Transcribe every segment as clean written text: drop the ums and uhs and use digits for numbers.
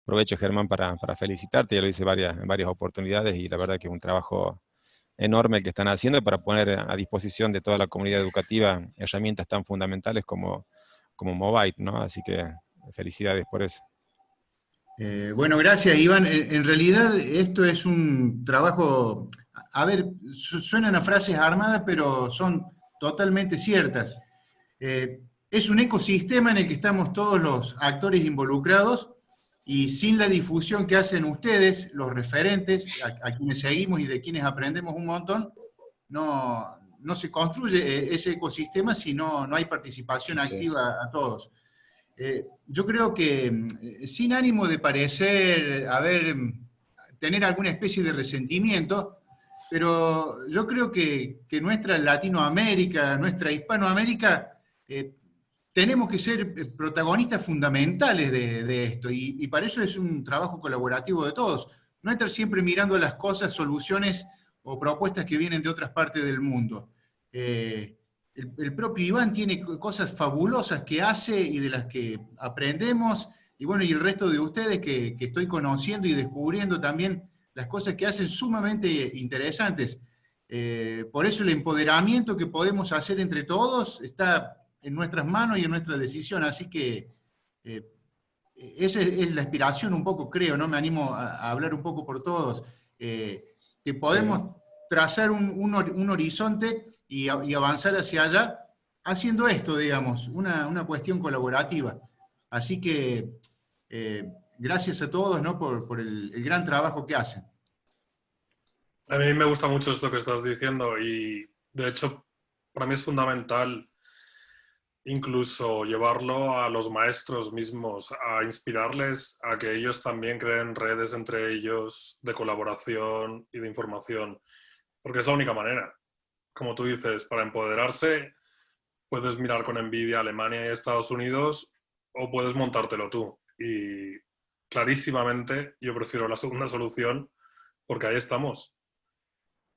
Aprovecho, Germán, para felicitarte, ya lo hice en varias oportunidades y la verdad que es un trabajo enorme el que están haciendo para poner a disposición de toda la comunidad educativa herramientas tan fundamentales como Mobile, ¿no? Así que felicidades por eso. Bueno, gracias, Iván. En realidad esto es un trabajo, a ver, suenan a frases armadas, pero son totalmente ciertas. Es un ecosistema en el que estamos todos los actores involucrados y sin la difusión que hacen ustedes, los referentes, a quienes seguimos y de quienes aprendemos un montón, no se construye ese ecosistema si no hay participación Sí. activa a todos. Yo creo que, sin ánimo de parecer, tener alguna especie de resentimiento, pero yo creo que nuestra Latinoamérica, nuestra Hispanoamérica, tenemos que ser protagonistas fundamentales de esto, y para eso es un trabajo colaborativo de todos. No estar siempre mirando las cosas, soluciones o propuestas que vienen de otras partes del mundo. El propio Iván tiene cosas fabulosas que hace y de las que aprendemos, y bueno, y el resto de ustedes que estoy conociendo y descubriendo también las cosas que hacen sumamente interesantes. Por eso el empoderamiento que podemos hacer entre todos está en nuestras manos y en nuestra decisión, así que eh, esa es la aspiración un poco, creo, ¿no? Me animo a hablar un poco por todos, que Sí. podemos trazar un horizonte y avanzar hacia allá haciendo esto, digamos, una cuestión colaborativa. Así que gracias a todos, ¿no? por el gran trabajo que hacen. A mí me gusta mucho esto que estás diciendo y, de hecho, para mí es fundamental incluso llevarlo a los maestros mismos, a inspirarles a que ellos también creen redes entre ellos de colaboración y de información, porque es la única manera. Como tú dices, para empoderarse puedes mirar con envidia a Alemania y Estados Unidos o puedes montártelo tú. Y clarísimamente yo prefiero la segunda solución porque ahí estamos.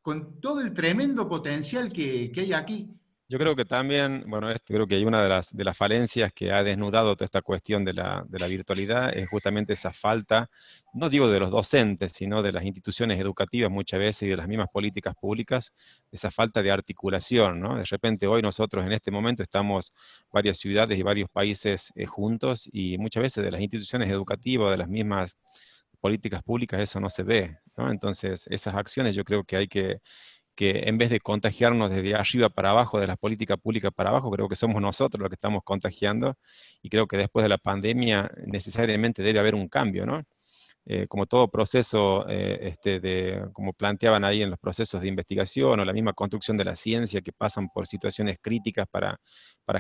Con todo el tremendo potencial que hay aquí. Yo creo que también, bueno, creo que hay una de las falencias que ha desnudado toda esta cuestión de la virtualidad, es justamente esa falta, no digo de los docentes, sino de las instituciones educativas muchas veces y de las mismas políticas públicas, esa falta de articulación, ¿no? De repente hoy nosotros en este momento estamos varias ciudades y varios países juntos y muchas veces de las instituciones educativas, de las mismas políticas públicas, eso no se ve, ¿no? Entonces, esas acciones yo creo que hay que en vez de contagiarnos desde arriba para abajo, de las políticas públicas para abajo, creo que somos nosotros los que estamos contagiando y creo que después de la pandemia necesariamente debe haber un cambio, ¿no? Como todo proceso, como planteaban ahí en los procesos de investigación o la misma construcción de la ciencia que pasan por situaciones críticas para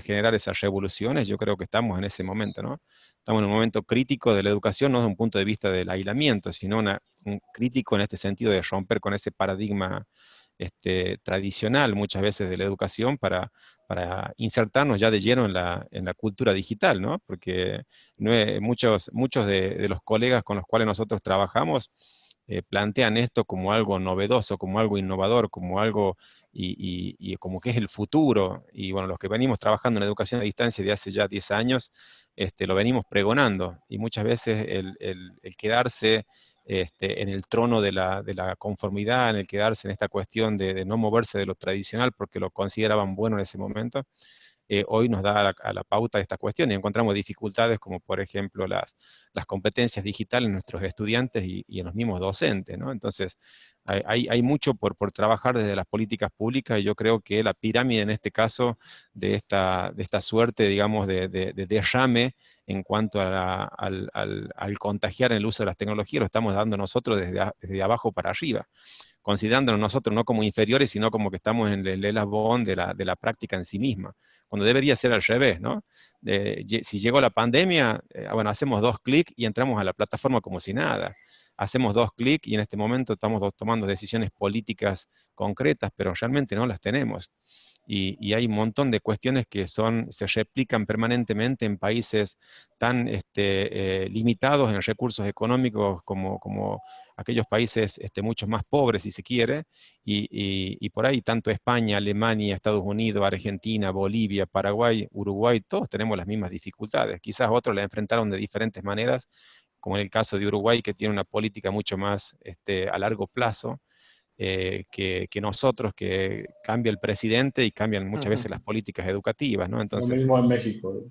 generar esas revoluciones, yo creo que estamos en ese momento, ¿no? Estamos en un momento crítico de la educación, no desde un punto de vista del aislamiento, sino un crítico en este sentido de romper con ese paradigma tradicional muchas veces de la educación para insertarnos ya de lleno en la cultura digital, ¿no? Porque muchos de los colegas con los cuales nosotros trabajamos plantean esto como algo novedoso, como algo innovador, como algo y como que es el futuro. Y bueno, los que venimos trabajando en educación a distancia de hace ya 10 años, lo venimos pregonando. Y muchas veces el quedarse en el trono de la conformidad, en el quedarse en esta cuestión de no moverse de lo tradicional porque lo consideraban bueno en ese momento, hoy nos da a la pauta de esta cuestión y encontramos dificultades como por ejemplo las competencias digitales en nuestros estudiantes y en los mismos docentes, ¿no? Entonces, hay mucho por trabajar desde las políticas públicas y yo creo que la pirámide en este caso de esta suerte, digamos, de derrame en cuanto a al contagiar el uso de las tecnologías, lo estamos dando nosotros desde abajo para arriba, considerándonos nosotros no como inferiores, sino como que estamos en el eslabón de la práctica en sí misma, cuando debería ser al revés, ¿no? Si llegó la pandemia, bueno, hacemos dos clics y entramos a la plataforma como si nada. Hacemos dos clics y en este momento estamos tomando decisiones políticas concretas, pero realmente no las tenemos. Y hay un montón de cuestiones que se replican permanentemente en países tan limitados en recursos económicos como aquellos países mucho más pobres, si se quiere, y por ahí tanto España, Alemania, Estados Unidos, Argentina, Bolivia, Paraguay, Uruguay, todos tenemos las mismas dificultades. Quizás otros las enfrentaron de diferentes maneras, como en el caso de Uruguay, que tiene una política mucho más a largo plazo, que nosotros, que cambia el presidente y cambian muchas veces las políticas educativas, ¿no? Lo Entonces, mismo en México.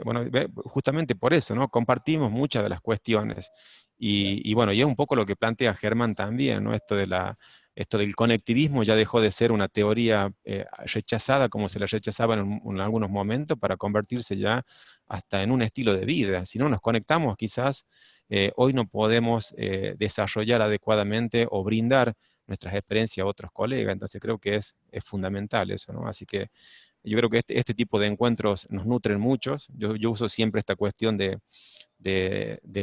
bueno, justamente por eso, ¿no? Compartimos muchas de las cuestiones. Y bueno, y es un poco lo que plantea Germán también, ¿no? Esto del conectivismo ya dejó de ser una teoría rechazada como se la rechazaba en algunos momentos para convertirse ya hasta en un estilo de vida. Si no nos conectamos, quizás hoy no podemos desarrollar adecuadamente o brindar nuestras experiencias a otros colegas. Entonces creo que es fundamental eso, ¿no? Así que yo creo que este tipo de encuentros nos nutren muchos. Yo uso siempre esta cuestión de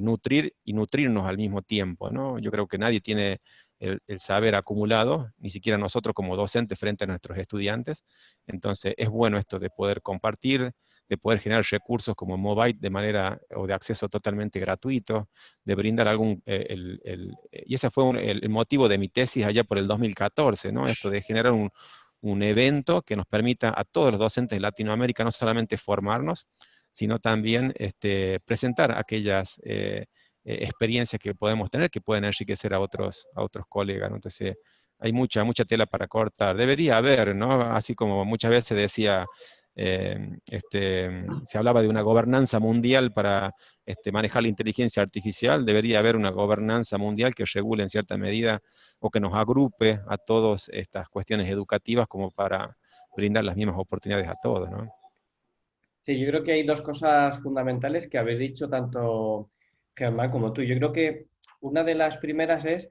nutrir y nutrirnos al mismo tiempo, ¿no? Yo creo que nadie tiene el saber acumulado, ni siquiera nosotros como docentes frente a nuestros estudiantes. Entonces es bueno esto de poder compartir, de poder generar recursos como Mobile de manera o de acceso totalmente gratuito, de brindar y ese fue el motivo de mi tesis allá por el 2014, ¿no? Esto de generar un evento que nos permita a todos los docentes de Latinoamérica no solamente formarnos, sino también presentar aquellas experiencias que podemos tener que pueden enriquecer a otros colegas, ¿no? Entonces, hay mucha tela para cortar. Debería haber, ¿no? Así como muchas veces decía, se hablaba de una gobernanza mundial para manejar la inteligencia artificial, debería haber una gobernanza mundial que regule en cierta medida o que nos agrupe a todas estas cuestiones educativas como para brindar las mismas oportunidades a todos, ¿no? Sí, yo creo que hay dos cosas fundamentales que habéis dicho tanto Germán como tú. Yo creo que una de las primeras es,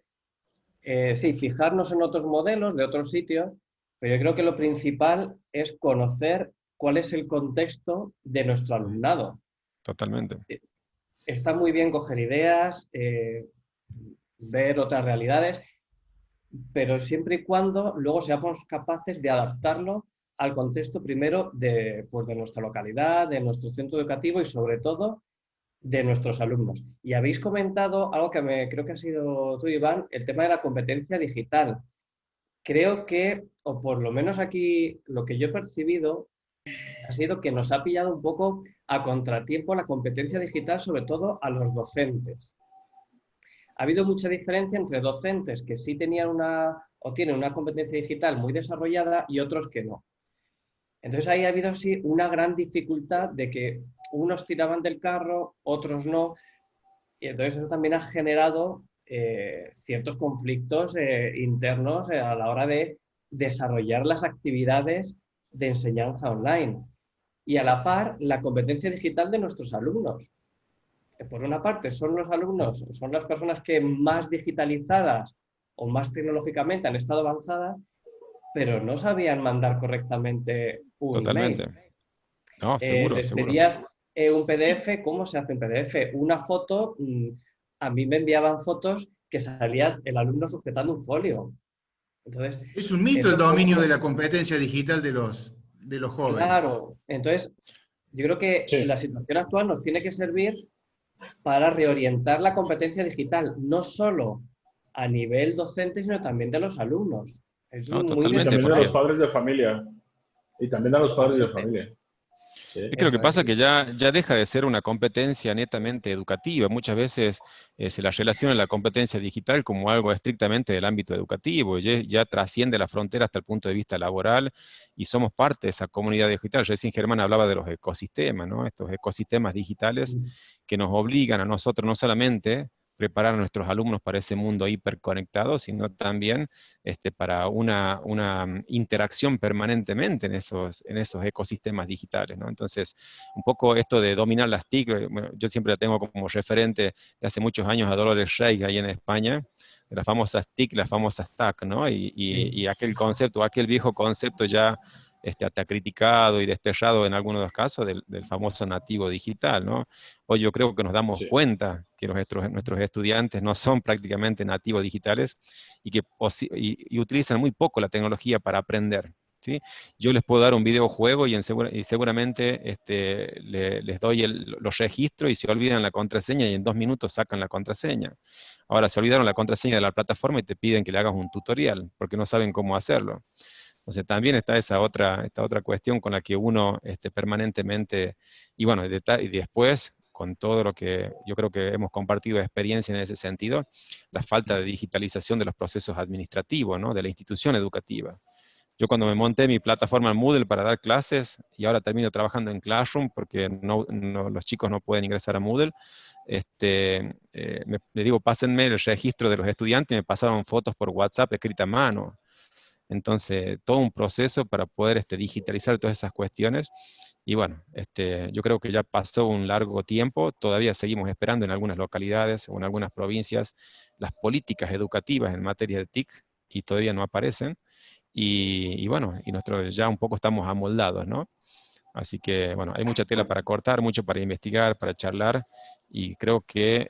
sí, fijarnos en otros modelos de otros sitios, pero yo creo que lo principal es conocer cuál es el contexto de nuestro alumnado. Totalmente. Está muy bien coger ideas, ver otras realidades, pero siempre y cuando luego seamos capaces de adaptarlo al contexto primero pues de nuestra localidad, de nuestro centro educativo y sobre todo de nuestros alumnos. Y habéis comentado algo que creo que ha sido tú, Iván, el tema de la competencia digital. Creo que, o por lo menos aquí lo que yo he percibido, ha sido que nos ha pillado un poco a contratiempo la competencia digital, sobre todo a los docentes. Ha habido mucha diferencia entre docentes que sí tenían o tienen una competencia digital muy desarrollada y otros que no. Entonces ahí ha habido sí una gran dificultad de que unos tiraban del carro, otros no, y entonces eso también ha generado ciertos conflictos internos a la hora de desarrollar las actividades de enseñanza online. Y a la par, la competencia digital de nuestros alumnos. Por una parte, son los alumnos, son las personas que más digitalizadas o más tecnológicamente han estado avanzadas, pero no sabían mandar correctamente un Totalmente. email. No, seguro, Les seguro. pedías un PDF, ¿cómo se hace un PDF? Una foto, a mí me enviaban fotos que salía el alumno sujetando un folio. Entonces, Es un mito el dominio de la competencia digital de los jóvenes. claro, entonces yo creo que Sí. la situación actual nos tiene que servir para reorientar la competencia digital, no solo a nivel docente, sino también de los alumnos. Es No, muy Y totalmente, también de necesario. los padres de familia. Y también a los padres de familia. Sí. Es que lo que Eso pasa es. es que ya deja de ser una competencia netamente educativa. Muchas veces se la relaciona la competencia digital como algo estrictamente del ámbito educativo, ya trasciende la frontera hasta el punto de vista laboral y somos parte de esa comunidad digital. Recién Germán hablaba de los ecosistemas, ¿no? Estos ecosistemas digitales que nos obligan a nosotros no solamente preparar a nuestros alumnos para ese mundo hiperconectado, sino también para una interacción permanentemente en esos ecosistemas digitales, ¿no? Entonces, un poco esto de dominar las TIC, bueno, yo siempre la tengo como referente de hace muchos años a Dolores Reich ahí en España, de las famosas TIC, las famosas TAC, ¿no? Y aquel concepto, aquel viejo concepto ya hasta criticado y desterrado en algunos de los casos del famoso nativo digital, ¿no? Hoy yo creo que nos damos Sí. cuenta que nuestros estudiantes no son prácticamente nativos digitales y que utilizan muy poco la tecnología para aprender. ¿sí? Yo les puedo dar un videojuego y seguramente les doy los registros y se olvidan la contraseña y en 2 minutos sacan la contraseña. Ahora, se olvidaron la contraseña de la plataforma y te piden que le hagas un tutorial, porque no saben cómo hacerlo. Entonces también está esta otra cuestión con la que uno permanentemente, y bueno, y después, con todo lo que yo creo que hemos compartido de experiencia en ese sentido, la falta de digitalización de los procesos administrativos, ¿no? De la institución educativa. Yo cuando me monté mi plataforma en Moodle para dar clases, y ahora termino trabajando en Classroom, porque los chicos no pueden ingresar a Moodle, le digo, pásenme el registro de los estudiantes, y me pasaron fotos por WhatsApp escrita a mano. Entonces, todo un proceso para poder digitalizar todas esas cuestiones. Y bueno, yo creo que ya pasó un largo tiempo, todavía seguimos esperando en algunas localidades o en algunas provincias las políticas educativas en materia de TIC y todavía no aparecen. Y bueno, y nosotros ya un poco estamos amoldados, ¿no? Así que bueno, hay mucha tela para cortar, mucho para investigar, para charlar. Y creo que,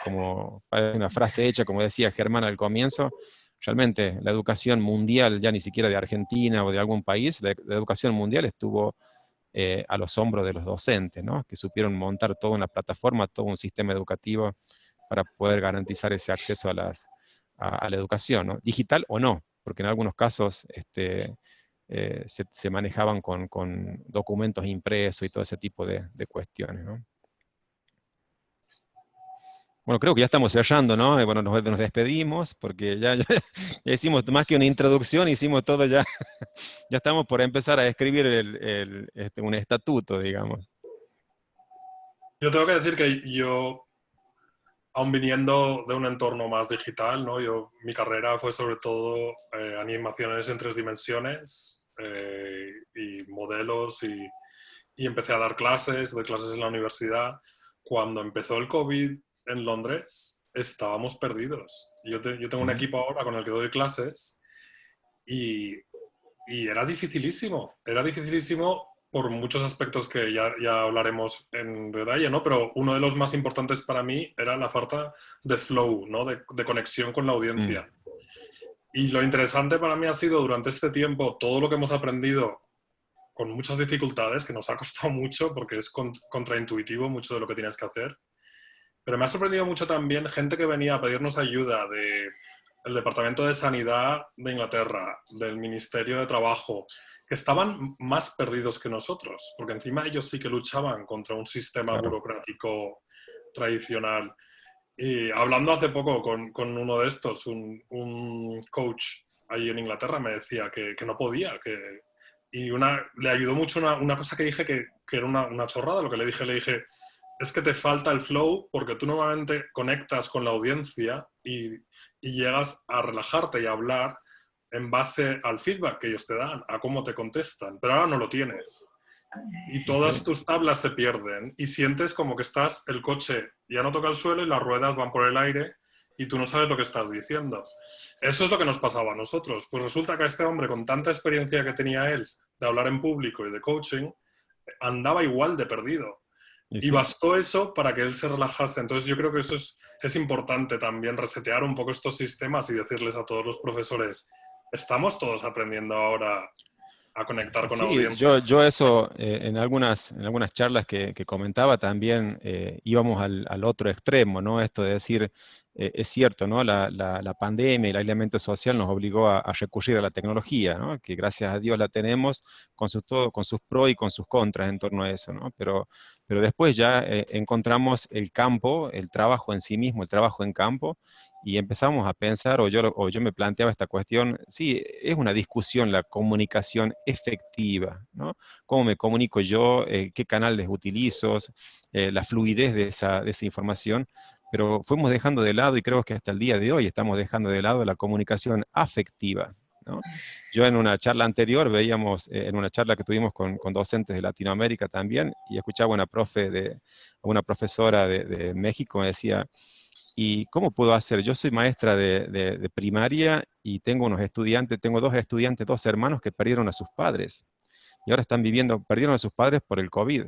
como hay una frase hecha, como decía Germán al comienzo, realmente la educación mundial, ya ni siquiera de Argentina o de algún país, la educación mundial estuvo a los hombros de los docentes, ¿no? Que supieron montar toda una plataforma, todo un sistema educativo para poder garantizar ese acceso a la educación, ¿no? Digital o no, porque en algunos casos se manejaban con documentos impresos y todo ese tipo de cuestiones, ¿no? Bueno, creo que ya estamos cerrando, ¿no? Bueno, nos despedimos porque ya hicimos más que una introducción, hicimos todo ya. Ya estamos por empezar a escribir un estatuto, digamos. Yo tengo que decir que yo, aun viniendo de un entorno más digital, ¿no? Mi carrera fue sobre todo animaciones en 3 dimensiones y modelos y empecé a dar clases, doy clases en la universidad. Cuando empezó el COVID en Londres, estábamos perdidos. Yo tengo un equipo ahora con el que doy clases y era dificilísimo por muchos aspectos que ya hablaremos en detalle, ¿no? Pero uno de los más importantes para mí era la falta de flow, ¿no? De conexión con la audiencia. Y lo interesante para mí ha sido durante este tiempo todo lo que hemos aprendido con muchas dificultades, que nos ha costado mucho porque es contraintuitivo mucho de lo que tienes que hacer. Pero me ha sorprendido mucho también gente que venía a pedirnos ayuda del Departamento de Sanidad de Inglaterra, del Ministerio de Trabajo, que estaban más perdidos que nosotros, porque encima ellos sí que luchaban contra un sistema burocrático tradicional. Y hablando hace poco con uno de estos, un coach ahí en Inglaterra, me decía que no podía, y le ayudó mucho una cosa que dije que era una chorrada, lo que le dije, es que te falta el flow porque tú normalmente conectas con la audiencia y llegas a relajarte y a hablar en base al feedback que ellos te dan, a cómo te contestan, pero ahora no lo tienes. Y todas tus tablas se pierden y sientes como que el coche ya no toca el suelo y las ruedas van por el aire y tú no sabes lo que estás diciendo. Eso es lo que nos pasaba a nosotros. Pues resulta que este hombre, con tanta experiencia que tenía él de hablar en público y de coaching, andaba igual de perdido. Y bastó eso para que él se relajase. Entonces yo creo que eso es importante también, resetear un poco estos sistemas y decirles a todos los profesores, estamos todos aprendiendo ahora a conectar con audiencias. Yo eso, en algunas charlas que comentaba también, íbamos al otro extremo, ¿no? Esto de decir, es cierto, ¿no? La pandemia y el aislamiento social nos obligó a recurrir a la tecnología, ¿no? Que gracias a Dios la tenemos con sus pros y con sus contras en torno a eso, ¿no? Pero después ya encontramos el campo, el trabajo en sí mismo, el trabajo en campo, y empezamos a pensar, o yo me planteaba esta cuestión, sí, es una discusión la comunicación efectiva, ¿no? ¿Cómo me comunico yo? ¿Qué canales utilizo? La fluidez de esa información. Pero fuimos dejando de lado, y creo que hasta el día de hoy estamos dejando de lado la comunicación afectiva, ¿no? Yo en una charla anterior veíamos, en una charla que tuvimos con docentes de Latinoamérica también, y escuchaba una profesora de México, me decía, ¿y cómo puedo hacer? Yo soy maestra de primaria y tengo tengo 2 estudiantes, 2 hermanos que perdieron a sus padres. Y ahora perdieron a sus padres por el COVID.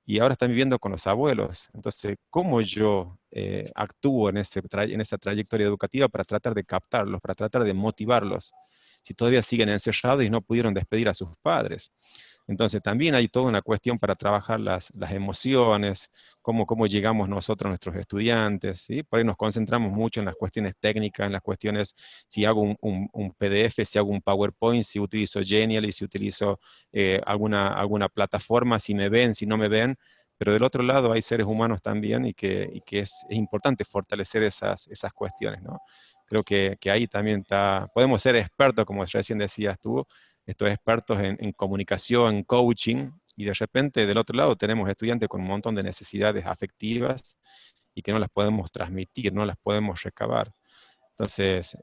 Y ahora están viviendo con los abuelos. Entonces, ¿cómo yo actúo en esa trayectoria educativa para tratar de captarlos, para tratar de motivarlos? si todavía siguen encerrados y no pudieron despedir a sus padres. Entonces también hay toda una cuestión para trabajar las emociones, cómo llegamos nosotros, nuestros estudiantes, ¿sí? Por ahí nos concentramos mucho en las cuestiones técnicas, en las cuestiones, si hago un PDF, si hago un PowerPoint, si utilizo Genially, si utilizo alguna plataforma, si me ven, si no me ven, pero del otro lado hay seres humanos también y que es importante fortalecer esas cuestiones, ¿no? Creo que ahí también podemos ser expertos, como recién decías tú, estos expertos en comunicación, en coaching, y de repente del otro lado tenemos estudiantes con un montón de necesidades afectivas y que no las podemos transmitir, no las podemos recabar. Entonces,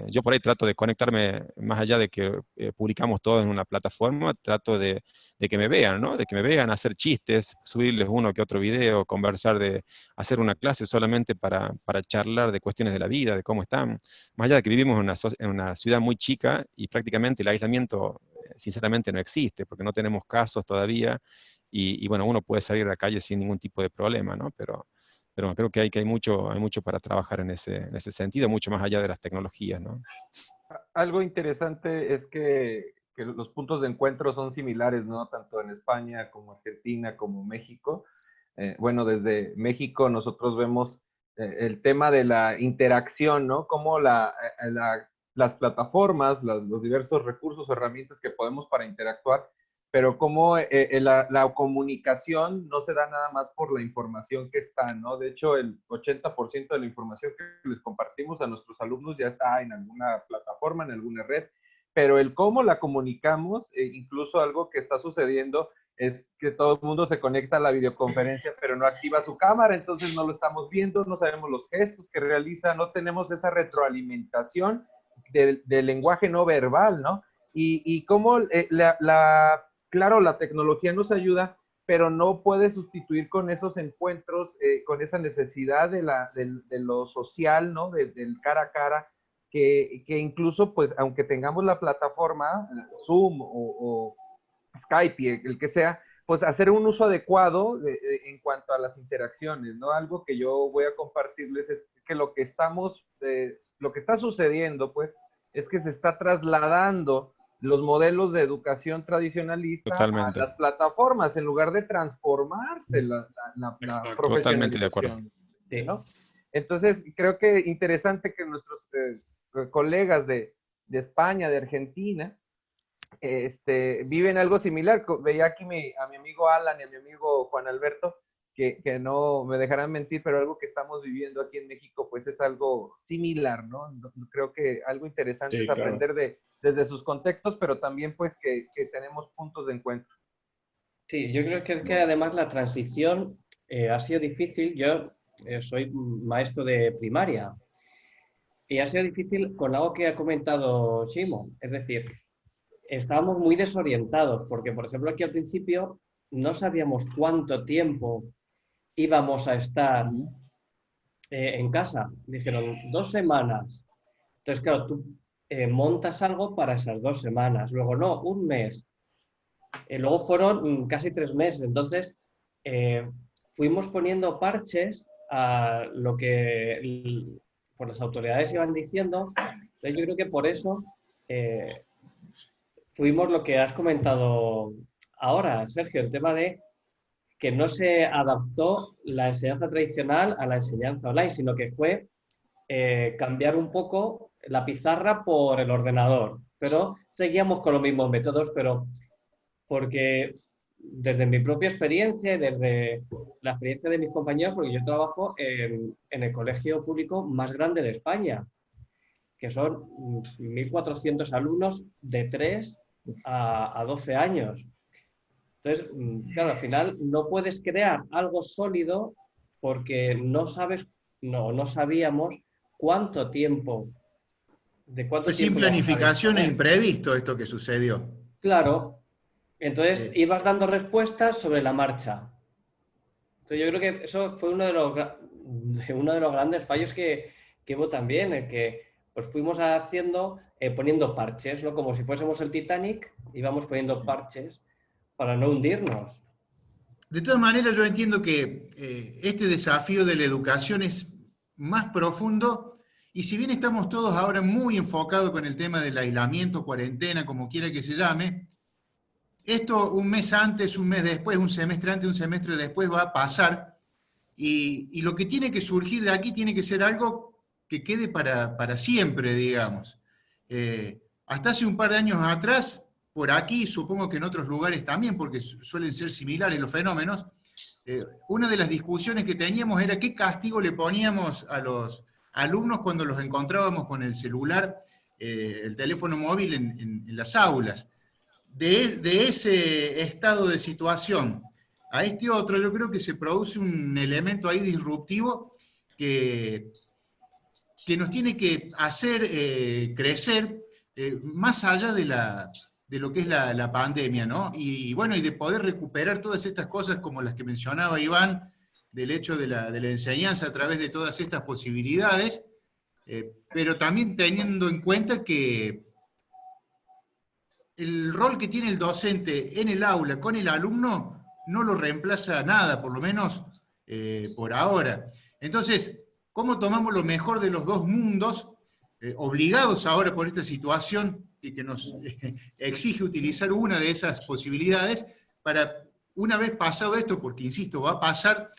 yo por ahí trato de conectarme, más allá de que publicamos todo en una plataforma, trato de que me vean, ¿no? De que me vean, hacer chistes, subirles uno que otro video, conversar, hacer una clase solamente para charlar de cuestiones de la vida, de cómo están. Más allá de que vivimos en una ciudad muy chica y prácticamente el aislamiento, sinceramente, no existe, porque no tenemos casos todavía, y bueno, uno puede salir a la calle sin ningún tipo de problema, ¿no? Pero creo que hay mucho para trabajar en ese sentido, mucho más allá de las tecnologías, ¿no? Algo interesante es que los puntos de encuentro son similares, ¿no? Tanto en España como Argentina como México. Bueno, desde México nosotros vemos el tema de la interacción, ¿no? Cómo las plataformas, los diversos recursos, herramientas que podemos para interactuar, pero cómo la comunicación no se da nada más por la información que está, ¿no? De hecho, el 80% de la información que les compartimos a nuestros alumnos ya está en alguna plataforma, en alguna red, pero el cómo la comunicamos, incluso algo que está sucediendo es que todo el mundo se conecta a la videoconferencia, pero no activa su cámara, entonces no lo estamos viendo, no sabemos los gestos que realiza, no tenemos esa retroalimentación del lenguaje no verbal, ¿no? Y cómo claro, la tecnología nos ayuda, pero no puede sustituir con esos encuentros, con esa necesidad de lo social, ¿no? Del cara a cara, que incluso, pues, aunque tengamos la plataforma, Zoom o Skype, el que sea, pues hacer un uso adecuado en cuanto a las interacciones, ¿no? Algo que yo voy a compartirles es que lo que está sucediendo, pues, es que se está trasladando los modelos de educación tradicionalista Totalmente. a las plataformas en lugar de transformarse la profesionalización. Totalmente de acuerdo. ¿No? Entonces, creo que interesante que nuestros colegas de España, de Argentina, viven algo similar. Veía aquí a mi amigo Alan y a mi amigo Juan Alberto, que no me dejarán mentir, pero algo que estamos viviendo aquí en México, pues es algo similar, ¿no? Creo que algo interesante es aprender desde sus contextos, pero también pues que tenemos puntos de encuentro. Sí, yo creo que además la transición ha sido difícil. Yo soy maestro de primaria y ha sido difícil con algo que ha comentado Ximo. Es decir, estábamos muy desorientados porque, por ejemplo, aquí al principio no sabíamos cuánto tiempo íbamos a estar en casa. Dijeron 2 semanas. Entonces, claro, tú montas algo para esas 2 semanas. Luego, no, 1 mes. Luego fueron casi 3 meses. Entonces, fuimos poniendo parches a lo que por las autoridades iban diciendo. Entonces, yo creo que por eso fuimos lo que has comentado ahora, Sergio, el tema de que no se adaptó la enseñanza tradicional a la enseñanza online, sino que fue cambiar un poco la pizarra por el ordenador. Pero seguíamos con los mismos métodos, pero porque desde mi propia experiencia y desde la experiencia de mis compañeros, porque yo trabajo en el colegio público más grande de España, que son 1.400 alumnos de 3 a 12 años. Entonces, claro, al final no puedes crear algo sólido porque no sabíamos cuánto tiempo. Sin planificación e imprevisto esto que sucedió. Claro. Entonces, ibas dando respuestas sobre la marcha. Entonces, yo creo que eso fue uno de los grandes fallos que hubo también, el que pues fuimos poniendo parches, ¿no? Como si fuésemos el Titanic, íbamos poniendo parches para no hundirnos. De todas maneras, yo entiendo que este desafío de la educación es más profundo Y si bien estamos todos ahora muy enfocados con el tema del aislamiento, cuarentena, como quiera que se llame, esto un mes antes, un mes después, un semestre antes, un semestre después va a pasar, y lo que tiene que surgir de aquí tiene que ser algo que quede para siempre, digamos. Hasta hace un par de años atrás, por aquí, supongo que en otros lugares también, porque suelen ser similares los fenómenos, una de las discusiones que teníamos era qué castigo le poníamos a los alumnos cuando los encontrábamos con el celular, el teléfono móvil en las aulas. De ese estado de situación a este otro, yo creo que se produce un elemento ahí disruptivo que, que nos tiene que hacer crecer más allá de lo que es la pandemia, ¿no? Y bueno, y de poder recuperar todas estas cosas como las que mencionaba Iván, del hecho de la enseñanza a través de todas estas posibilidades, pero también teniendo en cuenta que el rol que tiene el docente en el aula con el alumno no lo reemplaza nada, por lo menos por ahora. Entonces, ¿cómo tomamos lo mejor de los dos mundos, obligados ahora por esta situación que nos exige utilizar una de esas posibilidades para, una vez pasado esto, porque insisto, va a pasar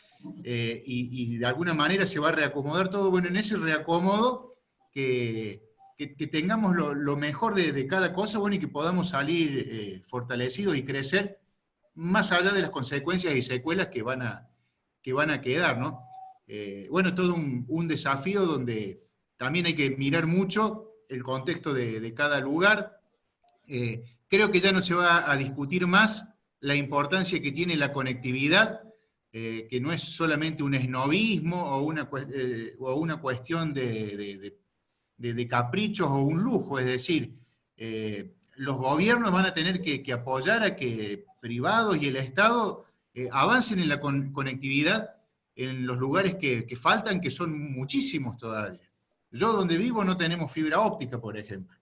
y de alguna manera se va a reacomodar todo, bueno, en ese reacomodo que tengamos lo mejor de cada cosa, bueno, y que podamos salir fortalecidos y crecer más allá de las consecuencias y secuelas que van a quedar, ¿no? Bueno, es todo un desafío donde también hay que mirar mucho el contexto de cada lugar. Creo que ya no se va a discutir más la importancia que tiene la conectividad, que no es solamente un esnovismo o una cuestión de caprichos o un lujo, es decir, los gobiernos van a tener que apoyar a que privados y el Estado avancen en la conectividad en los lugares que faltan, que son muchísimos todavía. Yo donde vivo no tenemos fibra óptica, por ejemplo.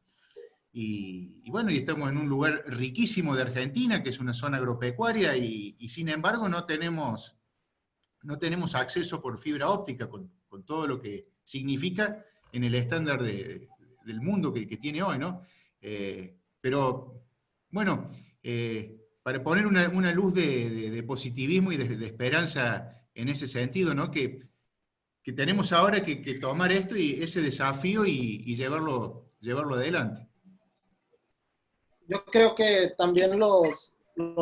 Y bueno, y estamos en un lugar riquísimo de Argentina, que es una zona agropecuaria, y sin embargo no tenemos acceso por fibra óptica, con todo lo que significa en el estándar del mundo que tiene hoy, ¿no? Pero, bueno, para poner una luz de positivismo y de esperanza en ese sentido, ¿no? Que tenemos ahora que tomar esto y ese desafío y llevarlo adelante. Yo creo que también los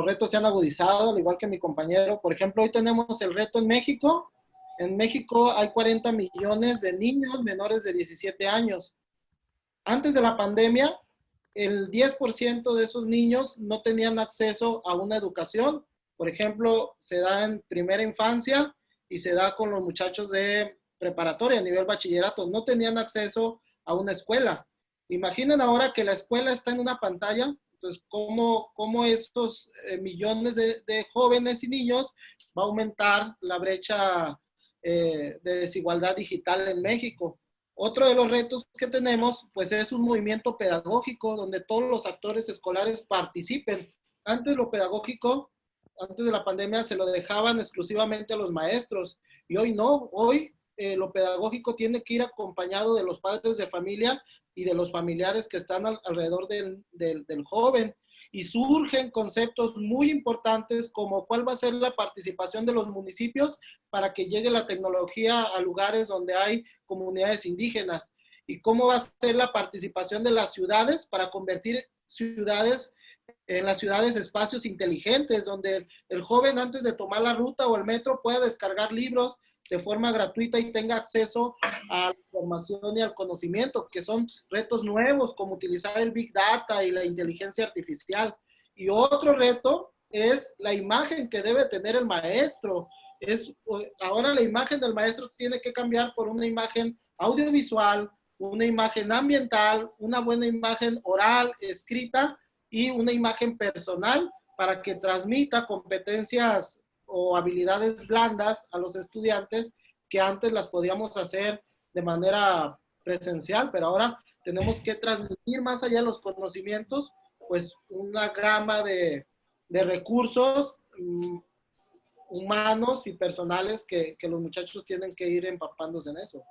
retos se han agudizado, al igual que mi compañero. Por ejemplo, hoy tenemos el reto en México. En México hay 40 millones de niños menores de 17 años. Antes de la pandemia, el 10% de esos niños no tenían acceso a una educación. Por ejemplo, se da en primera infancia y se da con los muchachos de preparatoria a nivel bachillerato. No tenían acceso a una escuela. Imaginen ahora que la escuela está en una pantalla. Entonces, ¿cómo estos millones de jóvenes y niños va a aumentar la brecha de desigualdad digital en México? Otro de los retos que tenemos, pues es un movimiento pedagógico donde todos los actores escolares participen. Antes lo pedagógico, antes de la pandemia, se lo dejaban exclusivamente a los maestros, y hoy no. Hoy lo pedagógico tiene que ir acompañado de los padres de familia y de los familiares que están alrededor del joven. Y surgen conceptos muy importantes como cuál va a ser la participación de los municipios para que llegue la tecnología a lugares donde hay comunidades indígenas, y cómo va a ser la participación de las ciudades para convertir en las ciudades espacios inteligentes, donde el joven antes de tomar la ruta o el metro pueda descargar libros de forma gratuita y tenga acceso a la información y al conocimiento, que son retos nuevos como utilizar el Big Data y la inteligencia artificial. Y otro reto es la imagen que debe tener el maestro. Ahora la imagen del maestro tiene que cambiar por una imagen audiovisual, una imagen ambiental, una buena imagen oral, escrita, y una imagen personal para que transmita competencias o habilidades blandas a los estudiantes que antes las podíamos hacer de manera presencial, pero ahora tenemos que transmitir más allá de los conocimientos, pues una gama de recursos humanos y personales que los muchachos tienen que ir empapándose en eso.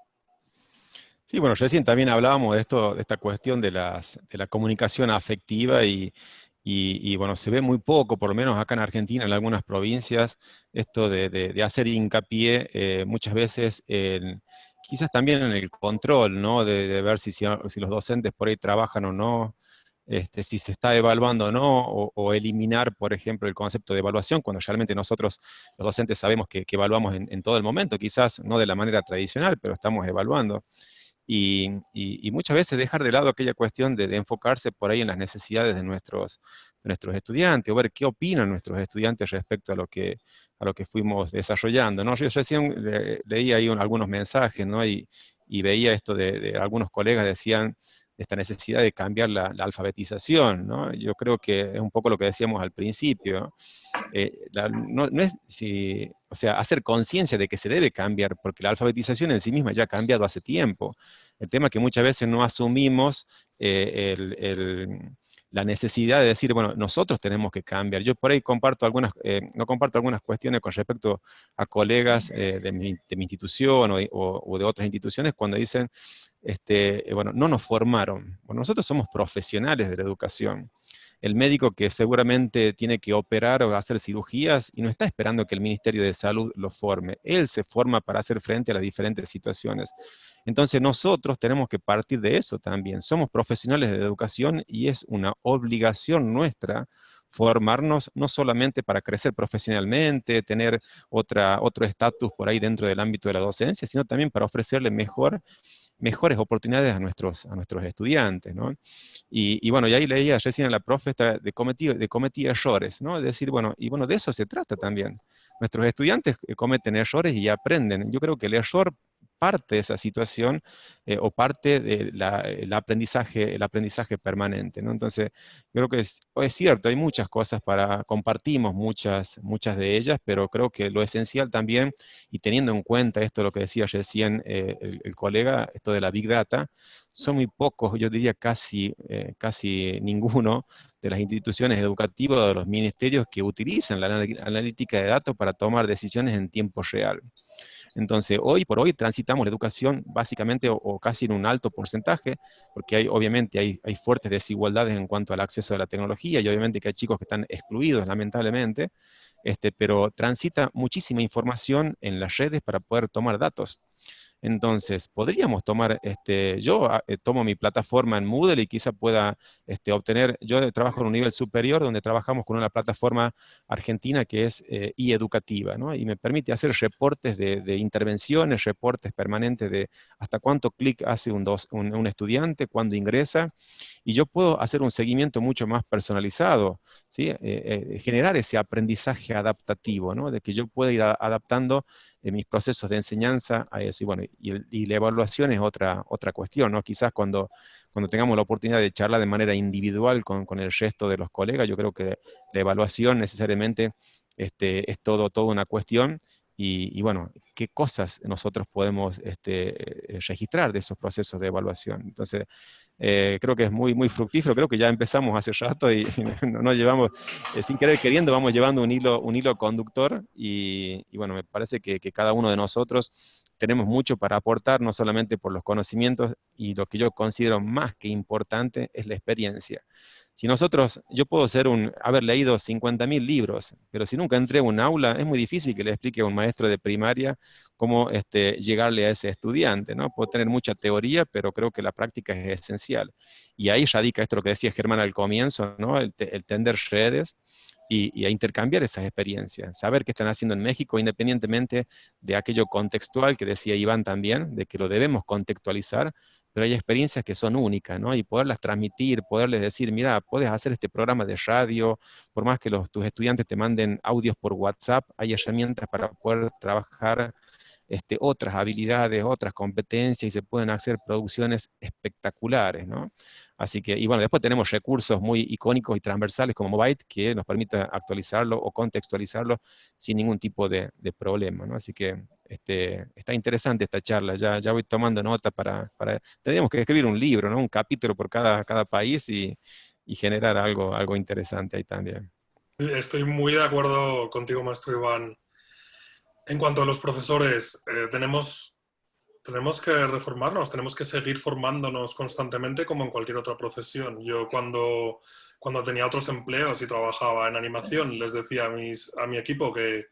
Sí, bueno, recién también hablábamos de esto, de esta cuestión de la comunicación afectiva y, bueno, se ve muy poco, por lo menos acá en Argentina, en algunas provincias, esto de hacer hincapié muchas veces quizás también en el control, ¿no? De ver si los docentes por ahí trabajan o no, si se está evaluando o no, o eliminar, por ejemplo, el concepto de evaluación, cuando realmente nosotros, los docentes, sabemos que evaluamos en todo el momento, quizás no de la manera tradicional, pero estamos evaluando. Y muchas veces dejar de lado aquella cuestión de enfocarse por ahí en las necesidades de nuestros estudiantes, o ver qué opinan nuestros estudiantes respecto a lo que fuimos desarrollando, ¿no? Yo recién leí ahí algunos mensajes, ¿no? Y veía esto de algunos colegas decían esta necesidad de cambiar la alfabetización, ¿no? Yo creo que es un poco lo que decíamos al principio, no es o sea, hacer conciencia de que se debe cambiar, porque la alfabetización en sí misma ya ha cambiado hace tiempo. El tema es que muchas veces no asumimos la necesidad de decir, bueno, nosotros tenemos que cambiar. Yo por ahí no comparto algunas cuestiones con respecto a colegas de mi institución o de otras instituciones cuando dicen, bueno, no nos formaron. Bueno, nosotros somos profesionales de la educación. El médico que seguramente tiene que operar o hacer cirugías y no está esperando que el Ministerio de Salud lo forme. Él se forma para hacer frente a las diferentes situaciones. Entonces nosotros tenemos que partir de eso también. Somos profesionales de educación y es una obligación nuestra formarnos no solamente para crecer profesionalmente, tener otro estatus por ahí dentro del ámbito de la docencia, sino también para ofrecerle mejores oportunidades a nuestros estudiantes, ¿no? Y bueno, y ahí leía recién a la profe de cometí errores, ¿no? Es decir, bueno, y bueno, de eso se trata también. Nuestros estudiantes cometen errores y aprenden. Yo creo que el error parte de esa situación o parte del el aprendizaje permanente, ¿no? Entonces, creo que es cierto, hay muchas cosas compartimos muchas de ellas, pero creo que lo esencial también, y teniendo en cuenta esto, lo que decía recién el colega, esto de la Big Data, son muy pocos, yo diría casi ninguno de las instituciones educativas o de los ministerios que utilizan la analítica de datos para tomar decisiones en tiempo real. Entonces, hoy por hoy transitamos la educación básicamente o casi en un alto porcentaje, porque obviamente hay fuertes desigualdades en cuanto al acceso a la tecnología y obviamente que hay chicos que están excluidos, lamentablemente, pero transita muchísima información en las redes para poder tomar datos. Entonces, podríamos tomar, yo tomo mi plataforma en Moodle y quizá pueda yo trabajo en un nivel superior donde trabajamos con una plataforma argentina que es e-educativa, ¿no? Y me permite hacer reportes de intervenciones, reportes permanentes de hasta cuánto clic hace un estudiante, cuándo ingresa, y yo puedo hacer un seguimiento mucho más personalizado, ¿sí? Generar ese aprendizaje adaptativo, ¿no? De que yo pueda ir adaptando mis procesos de enseñanza a eso. Y bueno, y la evaluación es otra cuestión, ¿no? Quizás cuando tengamos la oportunidad de charlar de manera individual con el resto de los colegas, yo creo que la evaluación necesariamente es toda una cuestión. Y bueno, qué cosas nosotros podemos registrar de esos procesos de evaluación. Entonces, creo que es muy, muy fructífero, creo que ya empezamos hace rato y nos llevamos, sin querer queriendo, vamos llevando un hilo conductor y bueno, me parece que cada uno de nosotros tenemos mucho para aportar, no solamente por los conocimientos y lo que yo considero más que importante es la experiencia. Si yo puedo haber leído 50.000 libros, pero si nunca entré a un aula, es muy difícil que le explique a un maestro de primaria cómo llegarle a ese estudiante, ¿no? Puedo tener mucha teoría, pero creo que la práctica es esencial. Y ahí radica esto lo que decía Germán al comienzo, ¿no? El tender redes y a intercambiar esas experiencias, saber qué están haciendo en México, independientemente de aquello contextual que decía Iván también, de que lo debemos contextualizar, pero hay experiencias que son únicas, ¿no? Y poderlas transmitir, poderles decir, mira, puedes hacer este programa de radio, por más que tus estudiantes te manden audios por WhatsApp, hay herramientas para poder trabajar otras habilidades, otras competencias y se pueden hacer producciones espectaculares, ¿no? Así que, y bueno, después tenemos recursos muy icónicos y transversales como Byte que nos permite actualizarlo o contextualizarlo sin ningún tipo de problema, ¿no? Así que está interesante esta charla, ya voy tomando nota tendríamos que escribir un libro, ¿no? Un capítulo por cada país y generar algo interesante ahí también. Estoy muy de acuerdo contigo, maestro Iván. En cuanto a los profesores, tenemos tenemos que reformarnos, tenemos que seguir formándonos constantemente como en cualquier otra profesión. Yo cuando tenía otros empleos y trabajaba en animación, les decía a mi equipo que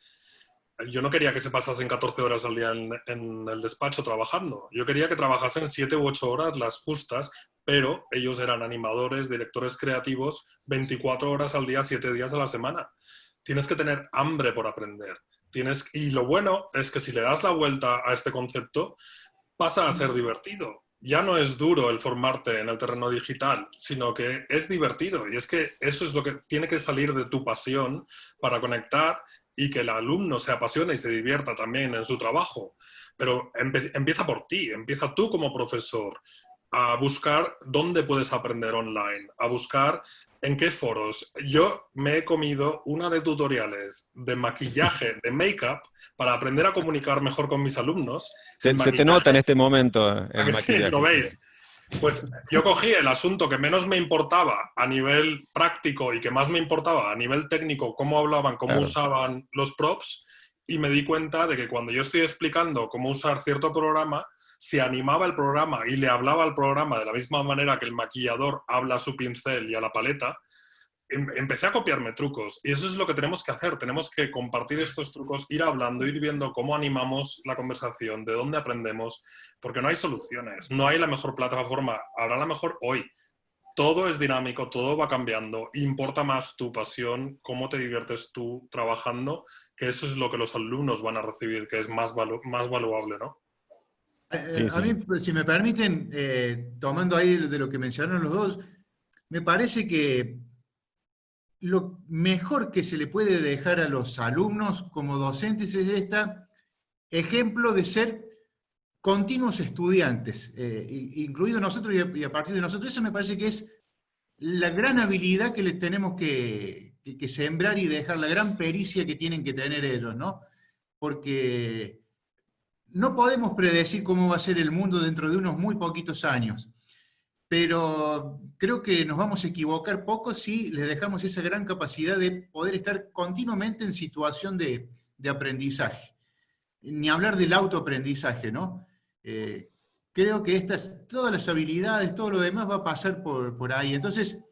yo no quería que se pasasen 14 horas al día en el despacho trabajando. Yo quería que trabajasen 7 u 8 horas las justas, pero ellos eran animadores, directores creativos, 24 horas al día, 7 días a la semana. Tienes que tener hambre por aprender. Y lo bueno es que si le das la vuelta a este concepto, pasa a ser divertido. Ya no es duro el formarte en el terreno digital, sino que es divertido. Y es que eso es lo que tiene que salir de tu pasión para conectar y que el alumno se apasione y se divierta también en su trabajo. Pero empieza por ti, empieza tú como profesor a buscar dónde puedes aprender online, a buscar en qué foros. Yo me he comido una de tutoriales de maquillaje, de make-up, para aprender a comunicar mejor con mis alumnos. Se te nota en este momento el Sí, maquillaje. lo veis. Pues yo cogí el asunto que menos me importaba a nivel práctico y que más me importaba a nivel técnico, cómo hablaban, cómo usaban los props, y me di cuenta de que cuando yo estoy explicando cómo usar cierto programa, si animaba el programa y le hablaba al programa de la misma manera que el maquillador habla a su pincel y a la paleta, empecé a copiarme trucos. Y eso es lo que tenemos que hacer. Tenemos que compartir estos trucos, ir hablando, ir viendo cómo animamos la conversación, de dónde aprendemos, porque no hay soluciones. No hay la mejor plataforma. Habrá la mejor hoy. Todo es dinámico, todo va cambiando. Importa más tu pasión, cómo te diviertes tú trabajando, que eso es lo que los alumnos van a recibir, que es más valuable, ¿no? Sí, A mí, si me permiten, tomando ahí de lo que mencionaron los dos, me parece que lo mejor que se le puede dejar a los alumnos como docentes es este ejemplo de ser continuos estudiantes, incluido nosotros y a partir de nosotros. Eso me parece que es la gran habilidad que les tenemos que sembrar y dejar, la gran pericia que tienen que tener ellos, ¿no? Porque no podemos predecir cómo va a ser el mundo dentro de unos muy poquitos años, pero creo que nos vamos a equivocar poco si les dejamos esa gran capacidad de poder estar continuamente en situación de aprendizaje. Ni hablar del autoaprendizaje, ¿no? Creo que todas las habilidades, todo lo demás va a pasar por ahí. Entonces,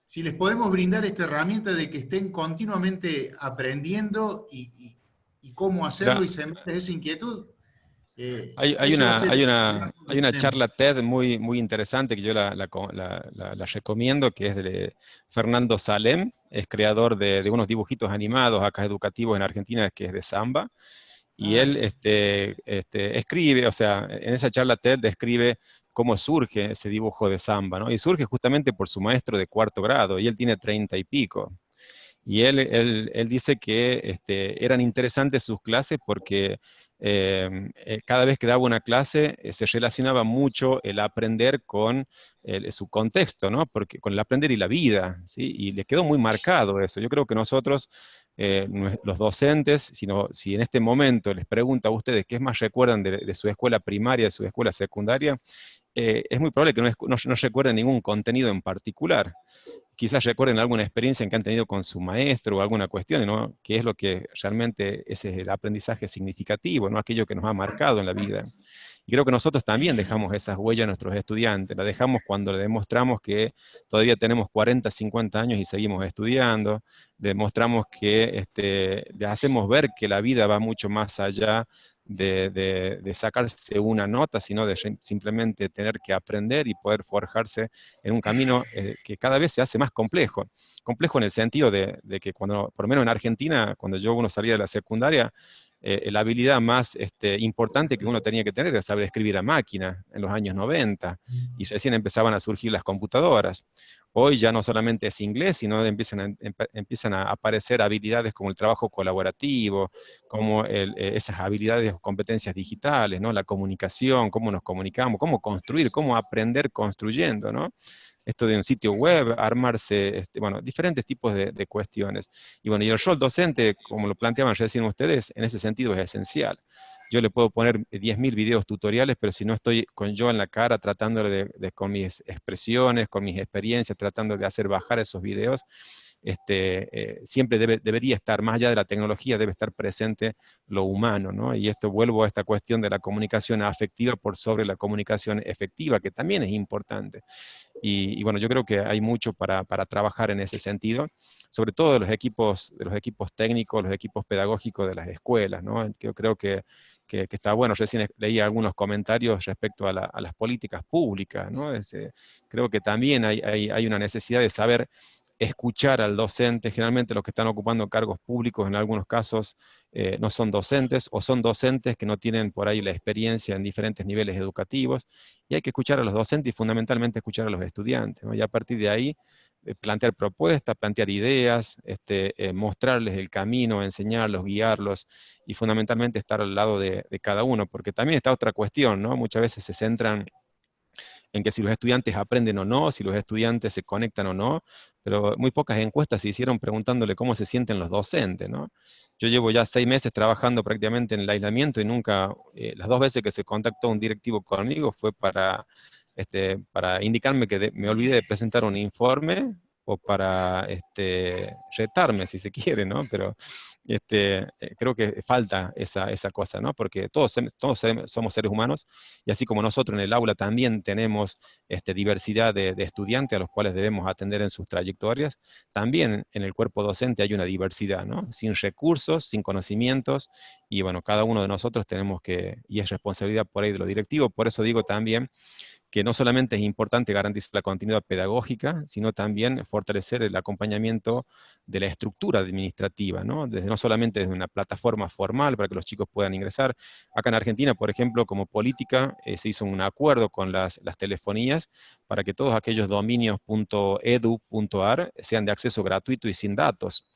si les podemos brindar esta herramienta de que estén continuamente aprendiendo y cómo hacerlo y sembrar esa inquietud, Hay ese va a ser el gran una que charla TED muy, muy interesante que yo la recomiendo, que es de Fernando Salem, es creador de unos dibujitos animados acá educativos en Argentina, que es de Samba, y él escribe, o sea, en esa charla TED describe cómo surge ese dibujo de Samba, ¿no? Y surge justamente por su maestro de 4º grado, y él tiene 30 y pico. Y él dice que eran interesantes sus clases porque cada vez que daba una clase se relacionaba mucho el aprender con su contexto, ¿no? Porque, con el aprender y la vida, ¿sí? Y le quedó muy marcado eso. Yo creo que nosotros, los docentes, si en este momento les pregunto a ustedes qué más recuerdan de su escuela primaria, de su escuela secundaria, es muy probable que no recuerden ningún contenido en particular. Quizás recuerden alguna experiencia en que han tenido con su maestro o alguna cuestión, ¿no? Que es lo que realmente ese es el aprendizaje significativo, ¿no? Aquello que nos ha marcado en la vida. Y creo que nosotros también dejamos esas huellas a nuestros estudiantes, las dejamos cuando le demostramos que todavía tenemos 40, 50 años y seguimos estudiando, demostramos que le hacemos ver que la vida va mucho más allá de sacarse una nota, sino de simplemente tener que aprender y poder forjarse en un camino que cada vez se hace más complejo. Complejo en el sentido de que cuando, por lo menos en Argentina, cuando uno salía de la secundaria, la habilidad más importante que uno tenía que tener era saber escribir a máquina en los años 90, y recién empezaban a surgir las computadoras. Hoy ya no solamente es inglés, sino empiezan a aparecer habilidades como el trabajo colaborativo, como esas habilidades o competencias digitales, ¿no? La comunicación, cómo nos comunicamos, cómo construir, cómo aprender construyendo, ¿no? Esto de un sitio web, armarse, bueno, diferentes tipos de cuestiones. Y bueno, y el rol docente, como lo planteaban recién ustedes, en ese sentido es esencial. Yo le puedo poner 10.000 videos tutoriales, pero si no estoy yo en la cara tratando con mis expresiones, con mis experiencias, tratando de hacer bajar esos videos, siempre debería estar, más allá de la tecnología, debe estar presente lo humano, ¿no? Y esto vuelvo a esta cuestión de la comunicación afectiva por sobre la comunicación efectiva, que también es importante. Y bueno, yo creo que hay mucho para trabajar en ese sentido, sobre todo de los equipos técnicos, los equipos pedagógicos de las escuelas, ¿no? Yo creo que está bueno. Recién leí algunos comentarios respecto a las políticas públicas, ¿no? Creo que también hay una necesidad de saber escuchar al docente. Generalmente los que están ocupando cargos públicos en algunos casos no son docentes, o son docentes que no tienen por ahí la experiencia en diferentes niveles educativos, y hay que escuchar a los docentes y fundamentalmente escuchar a los estudiantes, ¿no? Y a partir de ahí plantear propuestas, plantear ideas, mostrarles el camino, enseñarlos, guiarlos, y fundamentalmente estar al lado de cada uno, porque también está otra cuestión, ¿no? Muchas veces se centran en que si los estudiantes aprenden o no, si los estudiantes se conectan o no, pero muy pocas encuestas se hicieron preguntándole cómo se sienten los docentes, ¿no? Yo llevo ya 6 meses trabajando prácticamente en el aislamiento y nunca, las 2 veces que se contactó un directivo conmigo fue para indicarme que me olvidé de presentar un informe, o para retarme, si se quiere, ¿no? Pero creo que falta esa cosa, ¿no? Porque todos somos seres humanos, y así como nosotros en el aula también tenemos diversidad de estudiantes a los cuales debemos atender en sus trayectorias, también en el cuerpo docente hay una diversidad, ¿no? Sin recursos, sin conocimientos, y bueno, cada uno de nosotros tenemos y es responsabilidad por ahí de lo directivo. Por eso digo también que no solamente es importante garantizar la continuidad pedagógica, sino también fortalecer el acompañamiento de la estructura administrativa, ¿no? No solamente desde una plataforma formal para que los chicos puedan ingresar. Acá en Argentina, por ejemplo, como política, se hizo un acuerdo con las telefonías para que todos aquellos dominios .edu.ar sean de acceso gratuito y sin datos.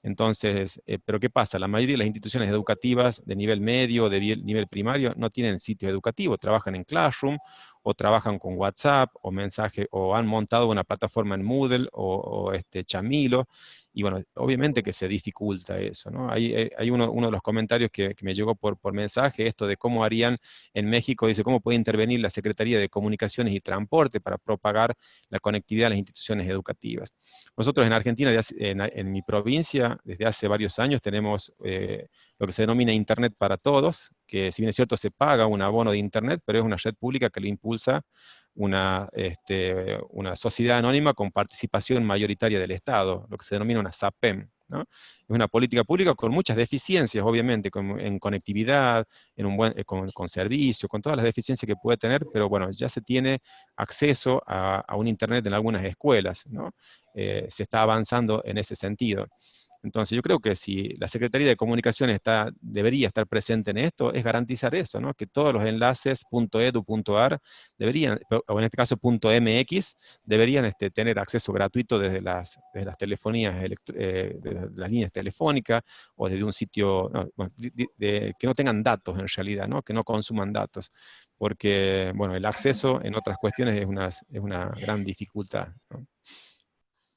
Entonces, ¿pero qué pasa? La mayoría de las instituciones educativas de nivel medio, de nivel primario, no tienen sitio educativo, trabajan en Classroom, o trabajan con WhatsApp, o mensaje, o han montado una plataforma en Moodle, o Chamilo, y bueno, obviamente que se dificulta eso, ¿no? Hay uno de los comentarios que me llegó por mensaje, esto de cómo harían en México, dice, cómo puede intervenir la Secretaría de Comunicaciones y Transporte para propagar la conectividad a las instituciones educativas. Nosotros en Argentina, en mi provincia, desde hace varios años tenemos lo que se denomina Internet para Todos, que si bien es cierto se paga un abono de Internet, pero es una red pública que le impulsa una sociedad anónima con participación mayoritaria del Estado, lo que se denomina una SAPEM, ¿no? Es una política pública con muchas deficiencias, obviamente, en conectividad, con servicio, con todas las deficiencias que puede tener, pero bueno, ya se tiene acceso a un Internet en algunas escuelas, ¿no? Se está avanzando en ese sentido. Entonces yo creo que si la Secretaría de Comunicaciones debería estar presente en esto, es garantizar eso, ¿no? Que todos los enlaces .edu.ar deberían, o en este caso .mx, deberían tener acceso gratuito desde las telefonías, de las líneas telefónicas, o desde un sitio, no, bueno, que no tengan datos en realidad, ¿no? Que no consuman datos, porque bueno, el acceso en otras cuestiones es una gran dificultad, ¿no?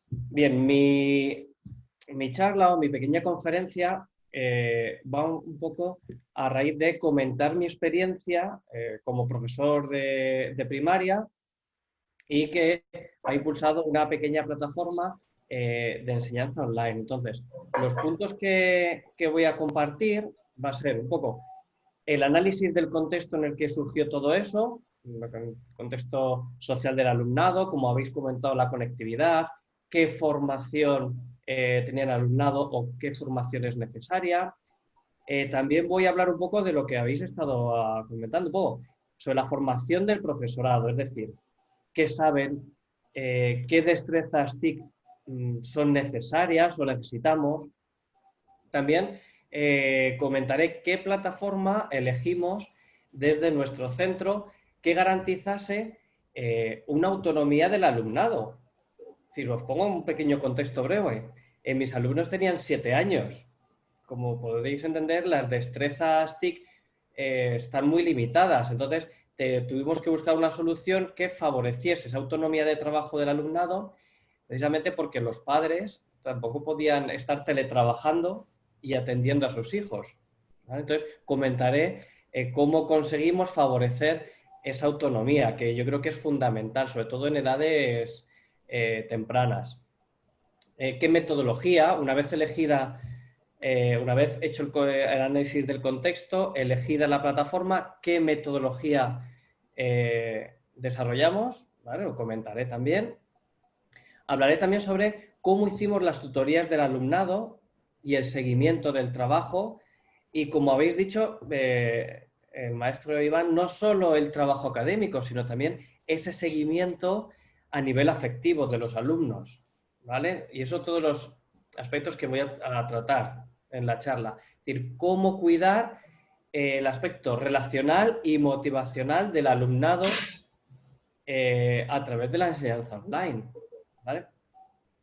Bien, mi charla o mi pequeña conferencia va un poco a raíz de comentar mi experiencia como profesor de primaria, y que ha impulsado una pequeña plataforma de enseñanza online. Entonces, los puntos que voy a compartir va a ser un poco el análisis del contexto en el que surgió todo eso, el contexto social del alumnado, como habéis comentado, la conectividad, qué formación tenía el alumnado o qué formación es necesaria. También voy a hablar un poco de lo que habéis estado comentando, un poco sobre la formación del profesorado, es decir, qué saben, qué destrezas TIC son necesarias o necesitamos. También comentaré qué plataforma elegimos desde nuestro centro que garantizase una autonomía del alumnado. Es decir, os pongo un pequeño contexto breve. Mis alumnos tenían 7 años. Como podéis entender, las destrezas TIC están muy limitadas. Entonces, tuvimos que buscar una solución que favoreciese esa autonomía de trabajo del alumnado, precisamente porque los padres tampoco podían estar teletrabajando y atendiendo a sus hijos, ¿vale? Entonces, comentaré cómo conseguimos favorecer esa autonomía, que yo creo que es fundamental, sobre todo en edades tempranas. qué metodología, una vez elegida, una vez hecho el análisis del contexto, elegida la plataforma, qué metodología desarrollamos, ¿vale? Lo comentaré también. Hablaré también sobre cómo hicimos las tutorías del alumnado y el seguimiento del trabajo. Y como habéis dicho, el maestro Iván, no solo el trabajo académico, sino también ese seguimiento a nivel afectivo de los alumnos, ¿vale? Y eso todos los aspectos que voy a tratar en la charla. Es decir, cómo cuidar el aspecto relacional y motivacional del alumnado a través de la enseñanza online, ¿vale?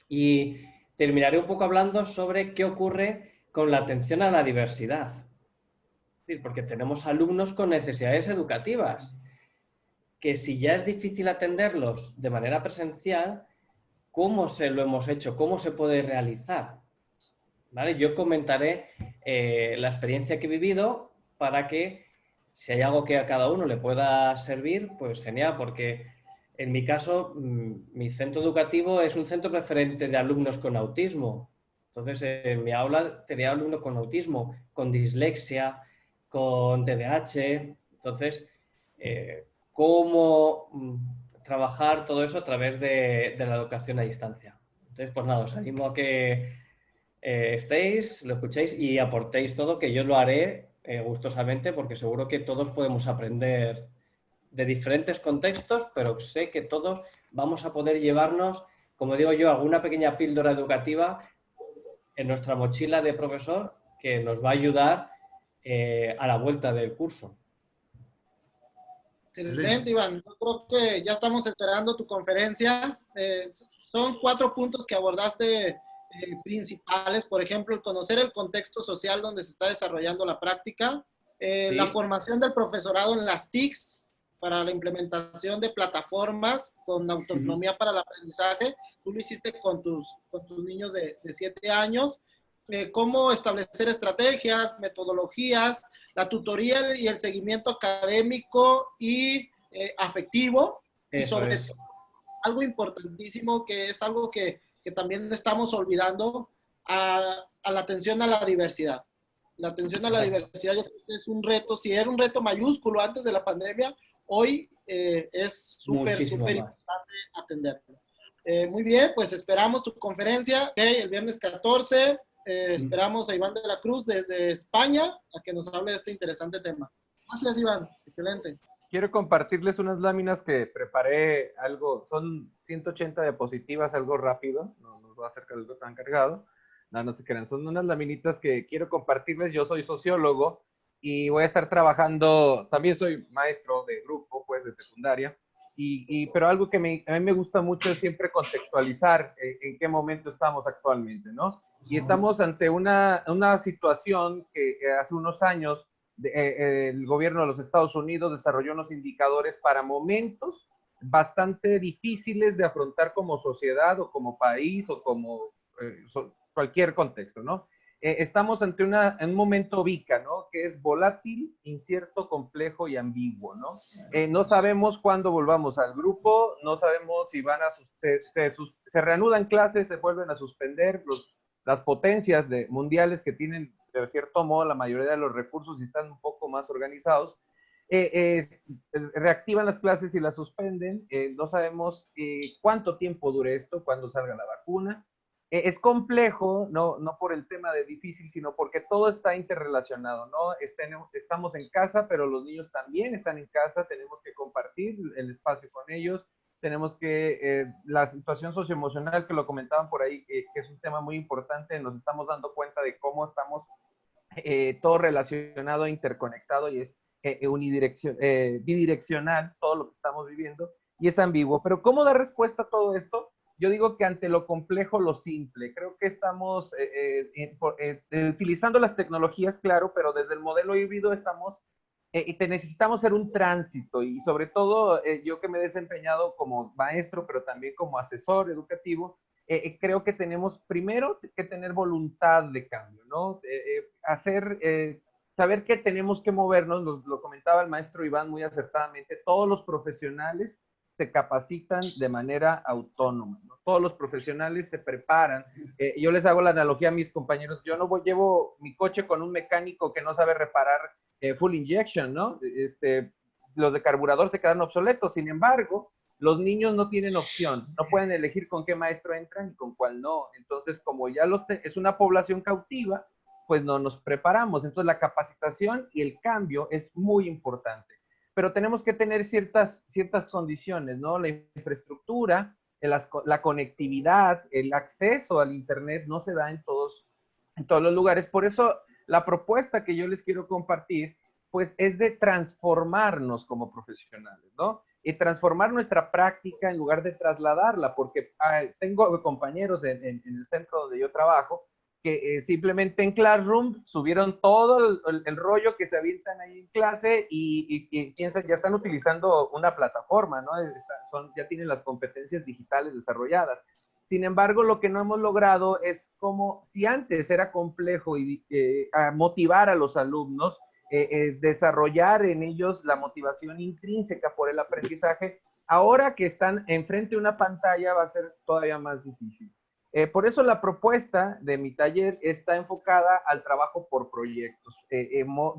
Y terminaré un poco hablando sobre qué ocurre con la atención a la diversidad. Es decir, porque tenemos alumnos con necesidades educativas, que si ya es difícil atenderlos de manera presencial, ¿cómo se lo hemos hecho? ¿Cómo se puede realizar? ¿Vale? Yo comentaré la experiencia que he vivido para que si hay algo que a cada uno le pueda servir, pues genial, porque en mi caso, mi centro educativo es un centro preferente de alumnos con autismo. Entonces, en mi aula tenía alumnos con autismo, con dislexia, con TDAH. Entonces, ¿cómo trabajar todo eso a través de la educación a distancia? Entonces, pues nada, os animo a que estéis, lo escuchéis y aportéis todo, que yo lo haré gustosamente, porque seguro que todos podemos aprender de diferentes contextos, pero sé que todos vamos a poder llevarnos, como digo yo, alguna pequeña píldora educativa en nuestra mochila de profesor que nos va a ayudar a la vuelta del curso. Excelente, Iván. Yo creo que ya estamos esperando tu conferencia. Son 4 puntos que abordaste principales. Por ejemplo, el conocer el contexto social donde se está desarrollando la práctica, Sí. la formación del profesorado en las TICs para la implementación de plataformas con autonomía para el aprendizaje. Tú lo hiciste con tus niños de 7 años. Cómo establecer estrategias, metodologías, la tutoría y el seguimiento académico y afectivo. Y sobre Eso. algo importantísimo, que es algo que también estamos olvidando, a la atención a la diversidad. La atención a la diversidad, yo creo que es un reto. Si era un reto mayúsculo antes de la pandemia, hoy es súper importante atenderlo. Muy bien, pues esperamos tu conferencia, el viernes 14. Esperamos a Iván de la Cruz desde España a que nos hable de este interesante tema. Gracias, Iván. Excelente. Quiero compartirles unas láminas que preparé, son 180 diapositivas, algo rápido, no nos va a hacer algo tan cargado, no se crean, son unas laminitas que quiero compartirles. Yo soy sociólogo y voy a estar trabajando, también soy maestro de grupo, pues de secundaria, pero algo que a mí me gusta mucho es siempre contextualizar en qué momento estamos actualmente, ¿no? Y estamos ante una situación que hace unos años el gobierno de los Estados Unidos desarrolló unos indicadores para momentos bastante difíciles de afrontar como sociedad o como país o como cualquier contexto, ¿no? Estamos ante un momento VICA, ¿no? Que es volátil, incierto, complejo y ambiguo, ¿no? No sabemos cuándo volvamos al grupo, no sabemos si se reanudan clases, se vuelven a suspender, las potencias mundiales que tienen de cierto modo la mayoría de los recursos y están un poco más organizados, reactivan las clases y las suspenden. No sabemos cuánto tiempo dure esto, cuándo salga la vacuna. Es complejo, no por el tema de difícil, sino porque todo está interrelacionado, ¿no? Estamos en casa, pero los niños también están en casa, tenemos que compartir el espacio con ellos, tenemos que, la situación socioemocional que lo comentaban por ahí, que es un tema muy importante, nos estamos dando cuenta de cómo estamos todo relacionado, interconectado y es bidireccional todo lo que estamos viviendo y es ambiguo. Pero ¿cómo dar respuesta a todo esto? Yo digo que ante lo complejo, lo simple. Creo que estamos utilizando las tecnologías, claro, pero desde el modelo híbrido estamos necesitamos hacer un tránsito y sobre todo yo que me he desempeñado como maestro, pero también como asesor educativo, creo que tenemos primero que tener voluntad de cambio, ¿no? Saber que tenemos que movernos, lo comentaba el maestro Iván muy acertadamente, todos los profesionales se capacitan de manera autónoma, ¿no? Todos los profesionales se preparan. Yo les hago la analogía a mis compañeros. Yo no llevo mi coche con un mecánico que no sabe reparar full injection, ¿no? Los de carburador se quedan obsoletos. Sin embargo, los niños no tienen opción, no pueden elegir con qué maestro entran y con cuál no. Entonces, como ya es una población cautiva, pues no nos preparamos. Entonces, la capacitación y el cambio es muy importante. Pero tenemos que tener ciertas condiciones, ¿no? La infraestructura, la conectividad, el acceso al Internet no se da en todos los lugares. Por eso, la propuesta que yo les quiero compartir, pues es de transformarnos como profesionales, ¿no? Y transformar nuestra práctica en lugar de trasladarla, porque tengo compañeros en el centro donde yo trabajo que simplemente en Classroom subieron todo el rollo que se avientan ahí en clase y piensan, ya están utilizando una plataforma, ¿no? Ya tienen las competencias digitales desarrolladas. Sin embargo, lo que no hemos logrado es como si antes era complejo motivar a los alumnos, desarrollar en ellos la motivación intrínseca por el aprendizaje, ahora que están enfrente de una pantalla va a ser todavía más difícil. Por eso la propuesta de mi taller está enfocada al trabajo por proyectos.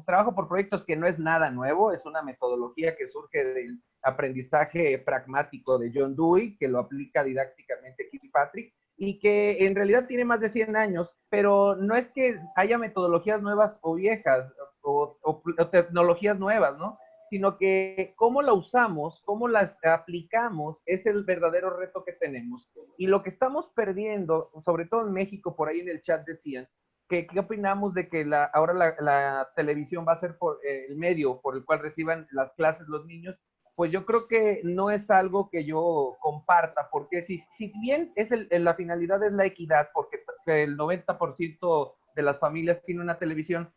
Trabajo por proyectos que no es nada nuevo, es una metodología que surge del aprendizaje pragmático de John Dewey, que lo aplica didácticamente Kirkpatrick, y que en realidad tiene más de 100 años, pero no es que haya metodologías nuevas o viejas, o tecnologías nuevas, ¿no? Sino que cómo la usamos, cómo las aplicamos, es el verdadero reto que tenemos. Y lo que estamos perdiendo, sobre todo en México, por ahí en el chat decían, ¿qué opinamos de que ahora la televisión va a ser el medio por el cual reciban las clases los niños? Pues yo creo que no es algo que yo comparta, porque si bien la finalidad es la equidad, porque el 90% de las familias tiene una televisión,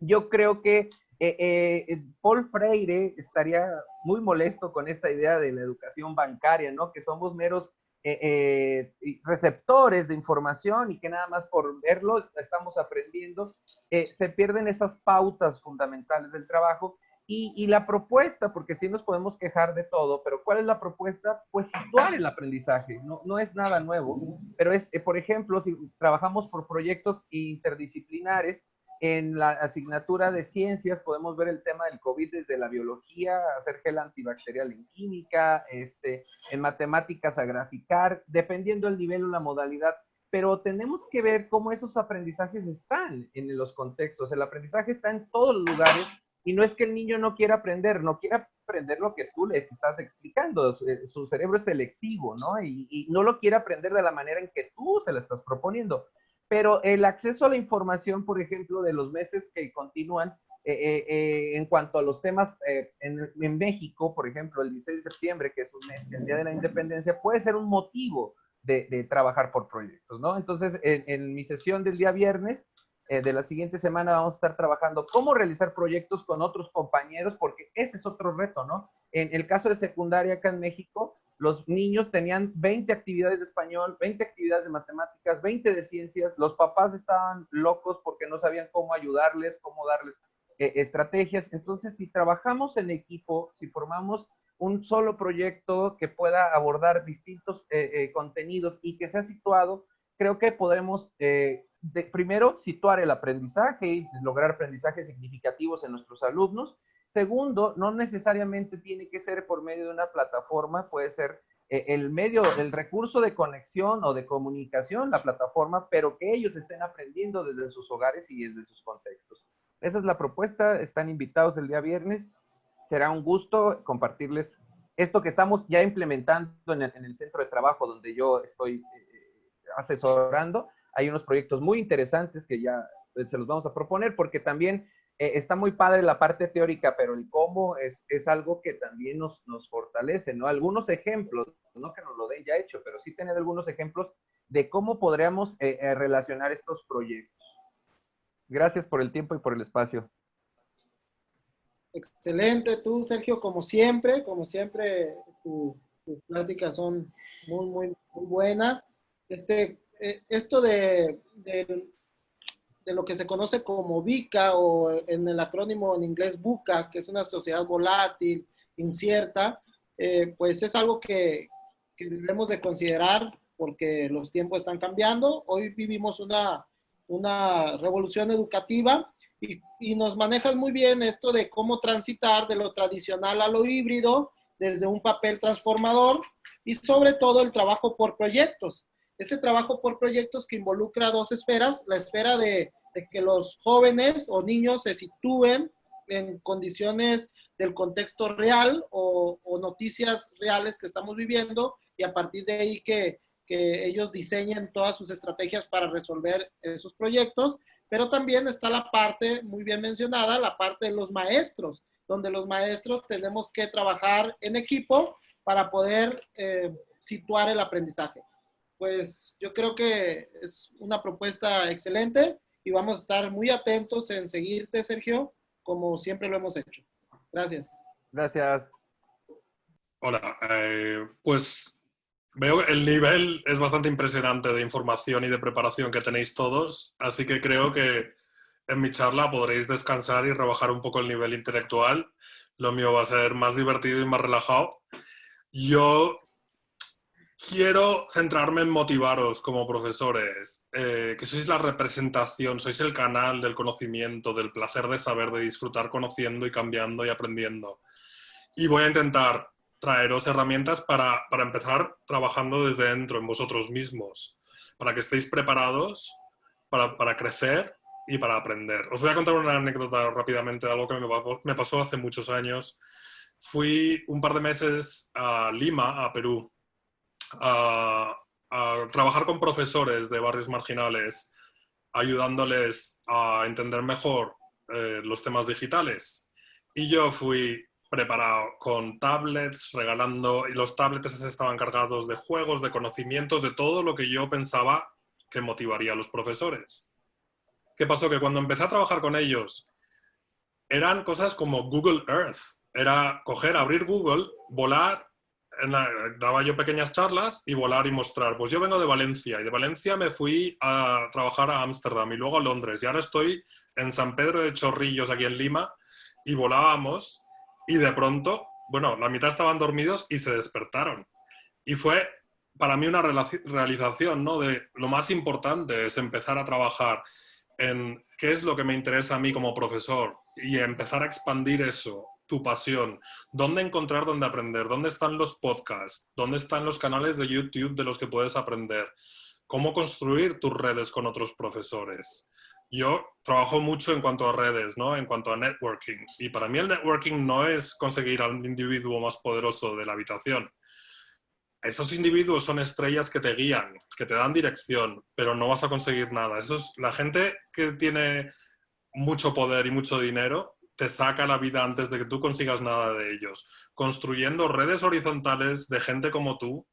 yo creo que Paul Freire estaría muy molesto con esta idea de la educación bancaria, ¿no? Que somos meros receptores de información y que nada más por verlo estamos aprendiendo. Se pierden esas pautas fundamentales del trabajo y la propuesta, porque sí nos podemos quejar de todo, pero ¿cuál es la propuesta? Pues situar el aprendizaje, no es nada nuevo, pero es, por ejemplo, si trabajamos por proyectos interdisciplinares, en la asignatura de ciencias podemos ver el tema del COVID desde la biología, hacer gel antibacterial en química, en matemáticas a graficar, dependiendo del nivel o la modalidad, pero tenemos que ver cómo esos aprendizajes están en los contextos. El aprendizaje está en todos los lugares y no es que el niño no quiera aprender, no quiere aprender lo que tú le estás explicando, su cerebro es selectivo, ¿no? Y no lo quiere aprender de la manera en que tú se lo estás proponiendo. Pero el acceso a la información, por ejemplo, de los meses que continúan, en cuanto a los temas en México, por ejemplo, el 16 de septiembre, que es el Día de la Independencia, puede ser un motivo de trabajar por proyectos, ¿no? Entonces, en mi sesión del día viernes de la siguiente semana vamos a estar trabajando cómo realizar proyectos con otros compañeros, porque ese es otro reto, ¿no? En el caso de secundaria acá en México, los niños tenían 20 actividades de español, 20 actividades de matemáticas, 20 de ciencias. Los papás estaban locos porque no sabían cómo ayudarles, cómo darles estrategias. Entonces, si trabajamos en equipo, si formamos un solo proyecto que pueda abordar distintos contenidos y que sea situado, creo que podremos, primero, situar el aprendizaje y lograr aprendizajes significativos en nuestros alumnos. Segundo, no necesariamente tiene que ser por medio de una plataforma, puede ser el medio, el recurso de conexión o de comunicación, la plataforma, pero que ellos estén aprendiendo desde sus hogares y desde sus contextos. Esa es la propuesta, están invitados el día viernes. Será un gusto compartirles esto que estamos ya implementando en el centro de trabajo donde yo estoy asesorando. Hay unos proyectos muy interesantes que ya se los vamos a proponer porque también está muy padre la parte teórica, pero el cómo es algo que también nos fortalece, ¿no? Algunos ejemplos, no que nos lo den ya hecho, pero sí tener algunos ejemplos de cómo podríamos relacionar estos proyectos. Gracias por el tiempo y por el espacio. Excelente, tú, Sergio, como siempre, tus pláticas son muy buenas. Esto de lo que se conoce como VICA o en el acrónimo en inglés VUCA, que es una sociedad volátil, incierta, pues es algo que debemos de considerar porque los tiempos están cambiando. Hoy vivimos una revolución educativa y nos manejas muy bien esto de cómo transitar de lo tradicional a lo híbrido desde un papel transformador y sobre todo el trabajo por proyectos. Este trabajo por proyectos que involucra dos esferas, la esfera de que los jóvenes o niños se sitúen en condiciones del contexto real o noticias reales que estamos viviendo y a partir de ahí que ellos diseñen todas sus estrategias para resolver esos proyectos, pero también está la parte muy bien mencionada, la parte de los maestros, donde los maestros tenemos que trabajar en equipo para poder situar el aprendizaje. Pues yo creo que es una propuesta excelente y vamos a estar muy atentos en seguirte, Sergio, como siempre lo hemos hecho. Gracias. Gracias. Hola, pues veo que el nivel es bastante impresionante de información y de preparación que tenéis todos, así que creo que en mi charla podréis descansar y rebajar un poco el nivel intelectual. Lo mío va a ser más divertido y más relajado. Yo quiero centrarme en motivaros como profesores, que sois la representación, sois el canal del conocimiento, del placer de saber, de disfrutar conociendo y cambiando y aprendiendo. Y voy a intentar traeros herramientas para empezar trabajando desde dentro, en vosotros mismos, para que estéis preparados para crecer y para aprender. Os voy a contar una anécdota rápidamente de algo que me pasó hace muchos años. Fui un par de meses a Lima, a Perú, a trabajar con profesores de barrios marginales, ayudándoles a entender mejor los temas digitales. Y yo fui preparado con tablets, regalando, y los tablets estaban cargados de juegos, de conocimientos, de todo lo que yo pensaba que motivaría a los profesores. ¿Qué pasó? Que cuando empecé a trabajar con ellos, eran cosas como Google Earth. Era coger, abrir Google, volar, daba yo pequeñas charlas y volar y mostrar. Pues yo vengo de Valencia y de Valencia me fui a trabajar a Ámsterdam y luego a Londres y ahora estoy en San Pedro de Chorrillos, aquí en Lima, y volábamos y de pronto, bueno, la mitad estaban dormidos y se despertaron. Y fue para mí una realización, ¿no? De lo más importante es empezar a trabajar en qué es lo que me interesa a mí como profesor y empezar a expandir eso, tu pasión, dónde encontrar, dónde aprender, dónde están los podcasts, dónde están los canales de YouTube de los que puedes aprender, cómo construir tus redes con otros profesores. Yo trabajo mucho en cuanto a redes, ¿no? En cuanto a networking. Y para mí el networking no es conseguir al individuo más poderoso de la habitación. Esos individuos son estrellas que te guían, que te dan dirección, pero no vas a conseguir nada. Eso es, la gente que tiene mucho poder y mucho dinero te saca la vida antes de que tú consigas nada de ellos. Construyendo redes horizontales de gente como tú,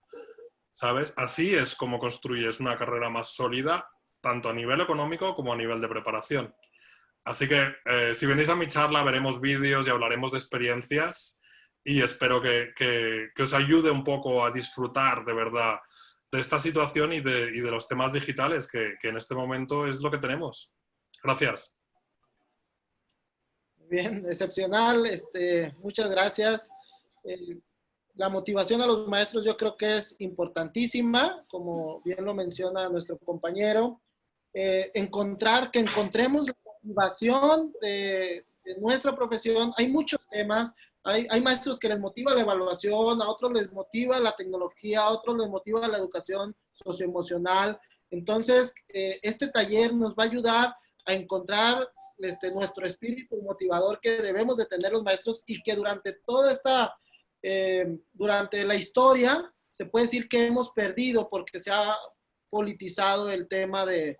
¿sabes? Así es como construyes una carrera más sólida, tanto a nivel económico como a nivel de preparación. Así que si venís a mi charla veremos vídeos y hablaremos de experiencias y espero que os ayude un poco a disfrutar de verdad de esta situación y de los temas digitales que en este momento es lo que tenemos. Gracias. Bien, excepcional. Muchas gracias. La motivación a los maestros yo creo que es importantísima, como bien lo menciona nuestro compañero. Que encontremos la motivación de nuestra profesión. Hay muchos temas. Hay maestros que les motiva la evaluación, a otros les motiva la tecnología, a otros les motiva la educación socioemocional. Entonces, este taller nos va a ayudar a encontrar nuestro espíritu motivador que debemos de tener los maestros y que durante toda durante la historia se puede decir que hemos perdido porque se ha politizado el tema de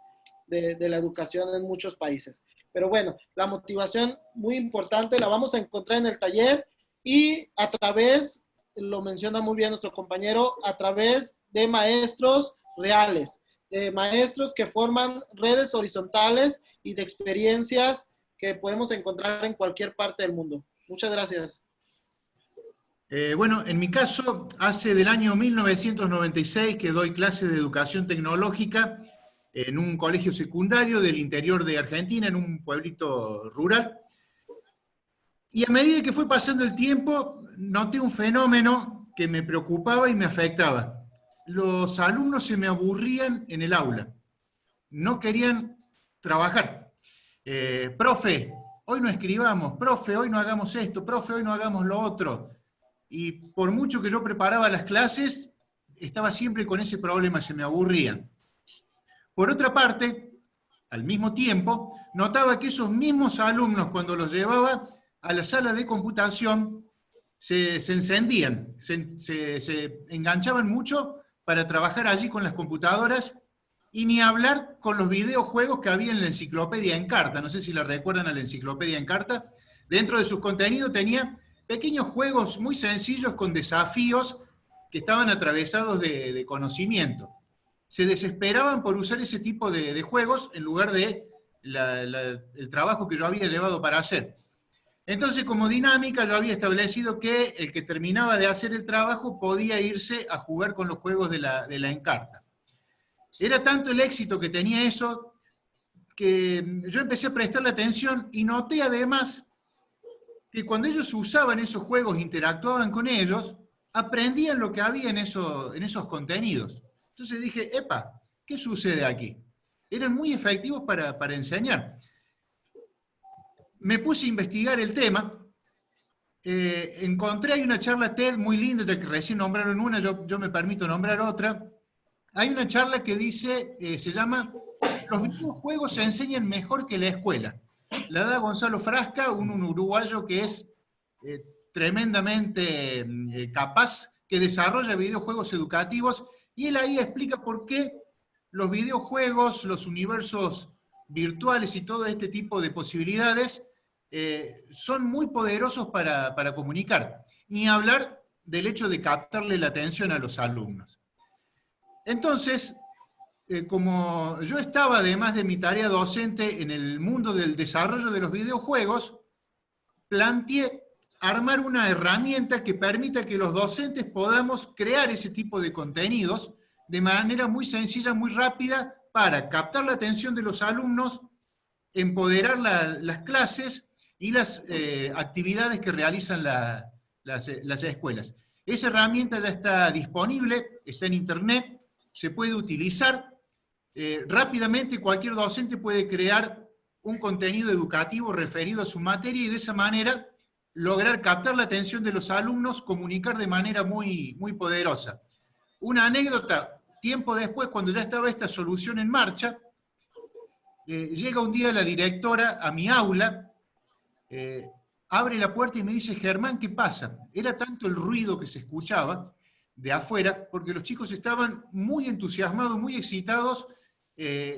la educación en muchos países. Pero bueno, la motivación muy importante la vamos a encontrar en el taller y a través, lo menciona muy bien nuestro compañero, a través de maestros reales, de maestros que forman redes horizontales y de experiencias que podemos encontrar en cualquier parte del mundo. Muchas gracias. Bueno, en mi caso, hace del año 1996 que doy clases de educación tecnológica en un colegio secundario del interior de Argentina, en un pueblito rural. Y a medida que fue pasando el tiempo, noté un fenómeno que me preocupaba y me afectaba. Los alumnos se me aburrían en el aula, no querían trabajar. Profe, hoy no escribamos, profe, hoy no hagamos esto, profe, hoy no hagamos lo otro. Y por mucho que yo preparaba las clases, estaba siempre con ese problema, se me aburrían. Por otra parte, al mismo tiempo, notaba que esos mismos alumnos, cuando los llevaba a la sala de computación, se encendían, se enganchaban mucho para trabajar allí con las computadoras, y ni hablar con los videojuegos que había en la enciclopedia Encarta. No sé si la recuerdan a la enciclopedia Encarta. Dentro de sus contenidos tenía pequeños juegos muy sencillos con desafíos que estaban atravesados de conocimiento. Se desesperaban por usar ese tipo de juegos en lugar de el trabajo que yo había llevado para hacer. Entonces, como dinámica, yo había establecido que el que terminaba de hacer el trabajo podía irse a jugar con los juegos de la Encarta. Era tanto el éxito que tenía eso, que yo empecé a prestarle atención y noté además que cuando ellos usaban esos juegos, interactuaban con ellos, aprendían lo que había en esos contenidos. Entonces dije, epa, ¿qué sucede aquí? Eran muy efectivos para enseñar. Me puse a investigar el tema, encontré, hay una charla TED muy linda, ya que recién nombraron una, yo me permito nombrar otra. Hay una charla que dice, se llama "Los videojuegos se enseñan mejor que la escuela". La da Gonzalo Frasca, un uruguayo que es tremendamente capaz, que desarrolla videojuegos educativos, y él ahí explica por qué los videojuegos, los universos virtuales y todo este tipo de posibilidades son muy poderosos para comunicar, ni hablar del hecho de captarle la atención a los alumnos. Entonces, como yo estaba, además de mi tarea docente, en el mundo del desarrollo de los videojuegos, planteé armar una herramienta que permita que los docentes podamos crear ese tipo de contenidos de manera muy sencilla, muy rápida, para captar la atención de los alumnos, empoderar las clases y las actividades que realizan las escuelas. Esa herramienta ya está disponible, está en internet, se puede utilizar. Rápidamente cualquier docente puede crear un contenido educativo referido a su materia y de esa manera lograr captar la atención de los alumnos, comunicar de manera muy, muy poderosa. Una anécdota, tiempo después, cuando ya estaba esta solución en marcha, llega un día la directora a mi aula, abre la puerta y me dice, Germán, ¿qué pasa? Era tanto el ruido que se escuchaba de afuera, porque los chicos estaban muy entusiasmados, muy excitados,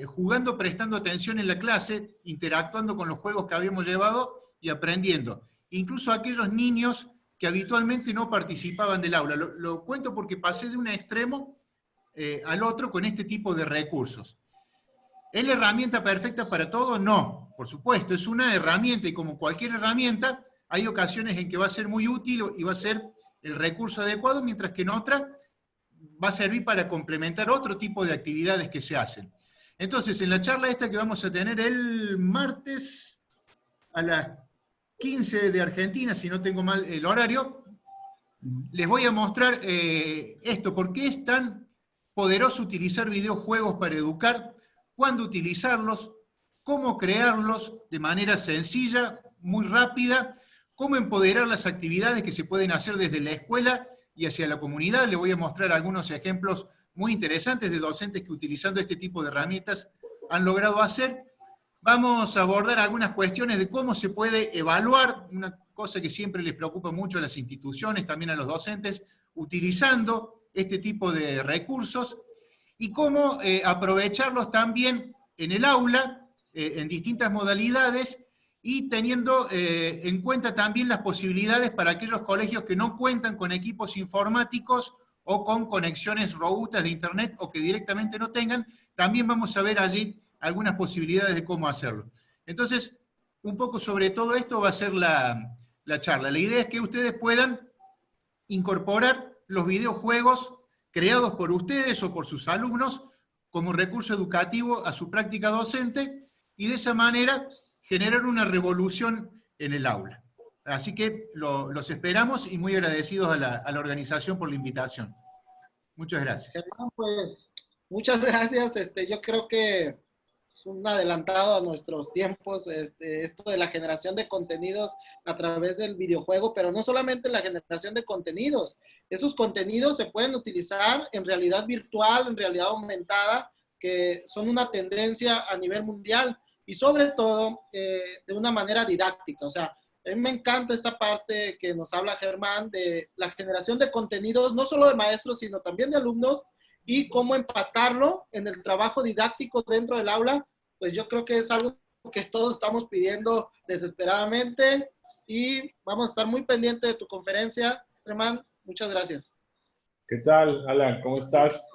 jugando, prestando atención en la clase, interactuando con los juegos que habíamos llevado y aprendiendo. Incluso aquellos niños que habitualmente no participaban del aula. Lo cuento porque pasé de un extremo al otro con este tipo de recursos. ¿Es la herramienta perfecta para todo? No, por supuesto, es una herramienta y como cualquier herramienta, hay ocasiones en que va a ser muy útil y va a ser el recurso adecuado, mientras que en otra va a servir para complementar otro tipo de actividades que se hacen. Entonces, en la charla esta que vamos a tener el martes a las 15 de Argentina, si no tengo mal el horario, les voy a mostrar esto, por qué es tan poderoso utilizar videojuegos para educar, cuándo utilizarlos, cómo crearlos de manera sencilla, muy rápida, cómo empoderar las actividades que se pueden hacer desde la escuela y hacia la comunidad. Les voy a mostrar algunos ejemplos muy interesantes de docentes que utilizando este tipo de herramientas han logrado hacer. Vamos a abordar algunas cuestiones de cómo se puede evaluar, una cosa que siempre les preocupa mucho a las instituciones, también a los docentes, utilizando este tipo de recursos, y cómo aprovecharlos también en el aula, en distintas modalidades, y teniendo en cuenta también las posibilidades para aquellos colegios que no cuentan con equipos informáticos o con conexiones robustas de internet o que directamente no tengan, también vamos a ver allí algunas posibilidades de cómo hacerlo. Entonces, un poco sobre todo esto va a ser la charla. La idea es que ustedes puedan incorporar los videojuegos creados por ustedes o por sus alumnos como recurso educativo a su práctica docente y de esa manera generar una revolución en el aula. Así que los esperamos y muy agradecidos a la organización por la invitación. Muchas gracias. Germán, pues, muchas gracias. Yo creo que es un adelantado a nuestros tiempos, esto de la generación de contenidos a través del videojuego, pero no solamente la generación de contenidos. Estos contenidos se pueden utilizar en realidad virtual, en realidad aumentada, que son una tendencia a nivel mundial y sobre todo de una manera didáctica. O sea, a mí me encanta esta parte que nos habla Germán de la generación de contenidos, no solo de maestros, sino también de alumnos, y cómo empatarlo en el trabajo didáctico dentro del aula, pues yo creo que es algo que todos estamos pidiendo desesperadamente y vamos a estar muy pendientes de tu conferencia, Germán. Muchas gracias. ¿Qué tal, Alan? ¿Cómo estás?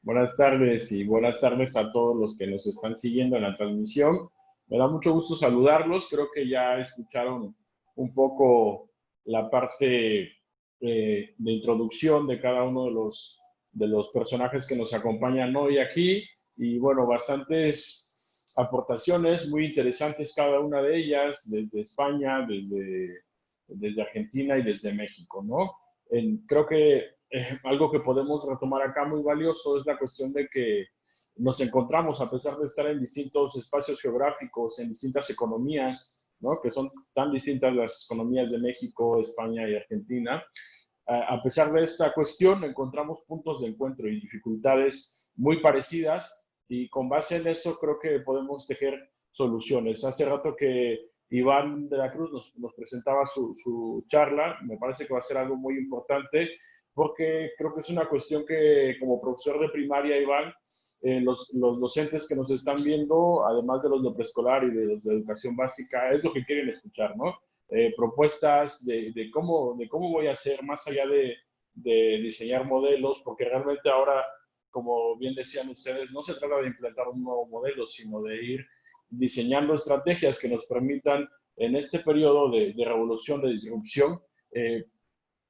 Buenas tardes y buenas tardes a todos los que nos están siguiendo en la transmisión. Me da mucho gusto saludarlos. Creo que ya escucharon un poco la parte de introducción de cada uno de los personajes que nos acompañan hoy aquí. Y bueno, bastantes aportaciones muy interesantes cada una de ellas, desde España, desde Argentina y desde México, ¿no? Creo que algo que podemos retomar acá muy valioso es la cuestión de que nos encontramos, a pesar de estar en distintos espacios geográficos, en distintas economías, ¿no? Que son tan distintas las economías de México, España y Argentina. A pesar de esta cuestión, encontramos puntos de encuentro y dificultades muy parecidas y con base en eso creo que podemos tejer soluciones. Hace rato que Iván de la Cruz nos presentaba su charla, me parece que va a ser algo muy importante porque creo que es una cuestión que como profesor de primaria, Iván, los docentes que nos están viendo, además de los de preescolar y de los de educación básica, es lo que quieren escuchar, ¿no? Propuestas de cómo voy a hacer, más allá de diseñar modelos, porque realmente ahora, como bien decían ustedes, no se trata de implantar un nuevo modelo, sino de ir diseñando estrategias que nos permitan, en este periodo de revolución, de disrupción,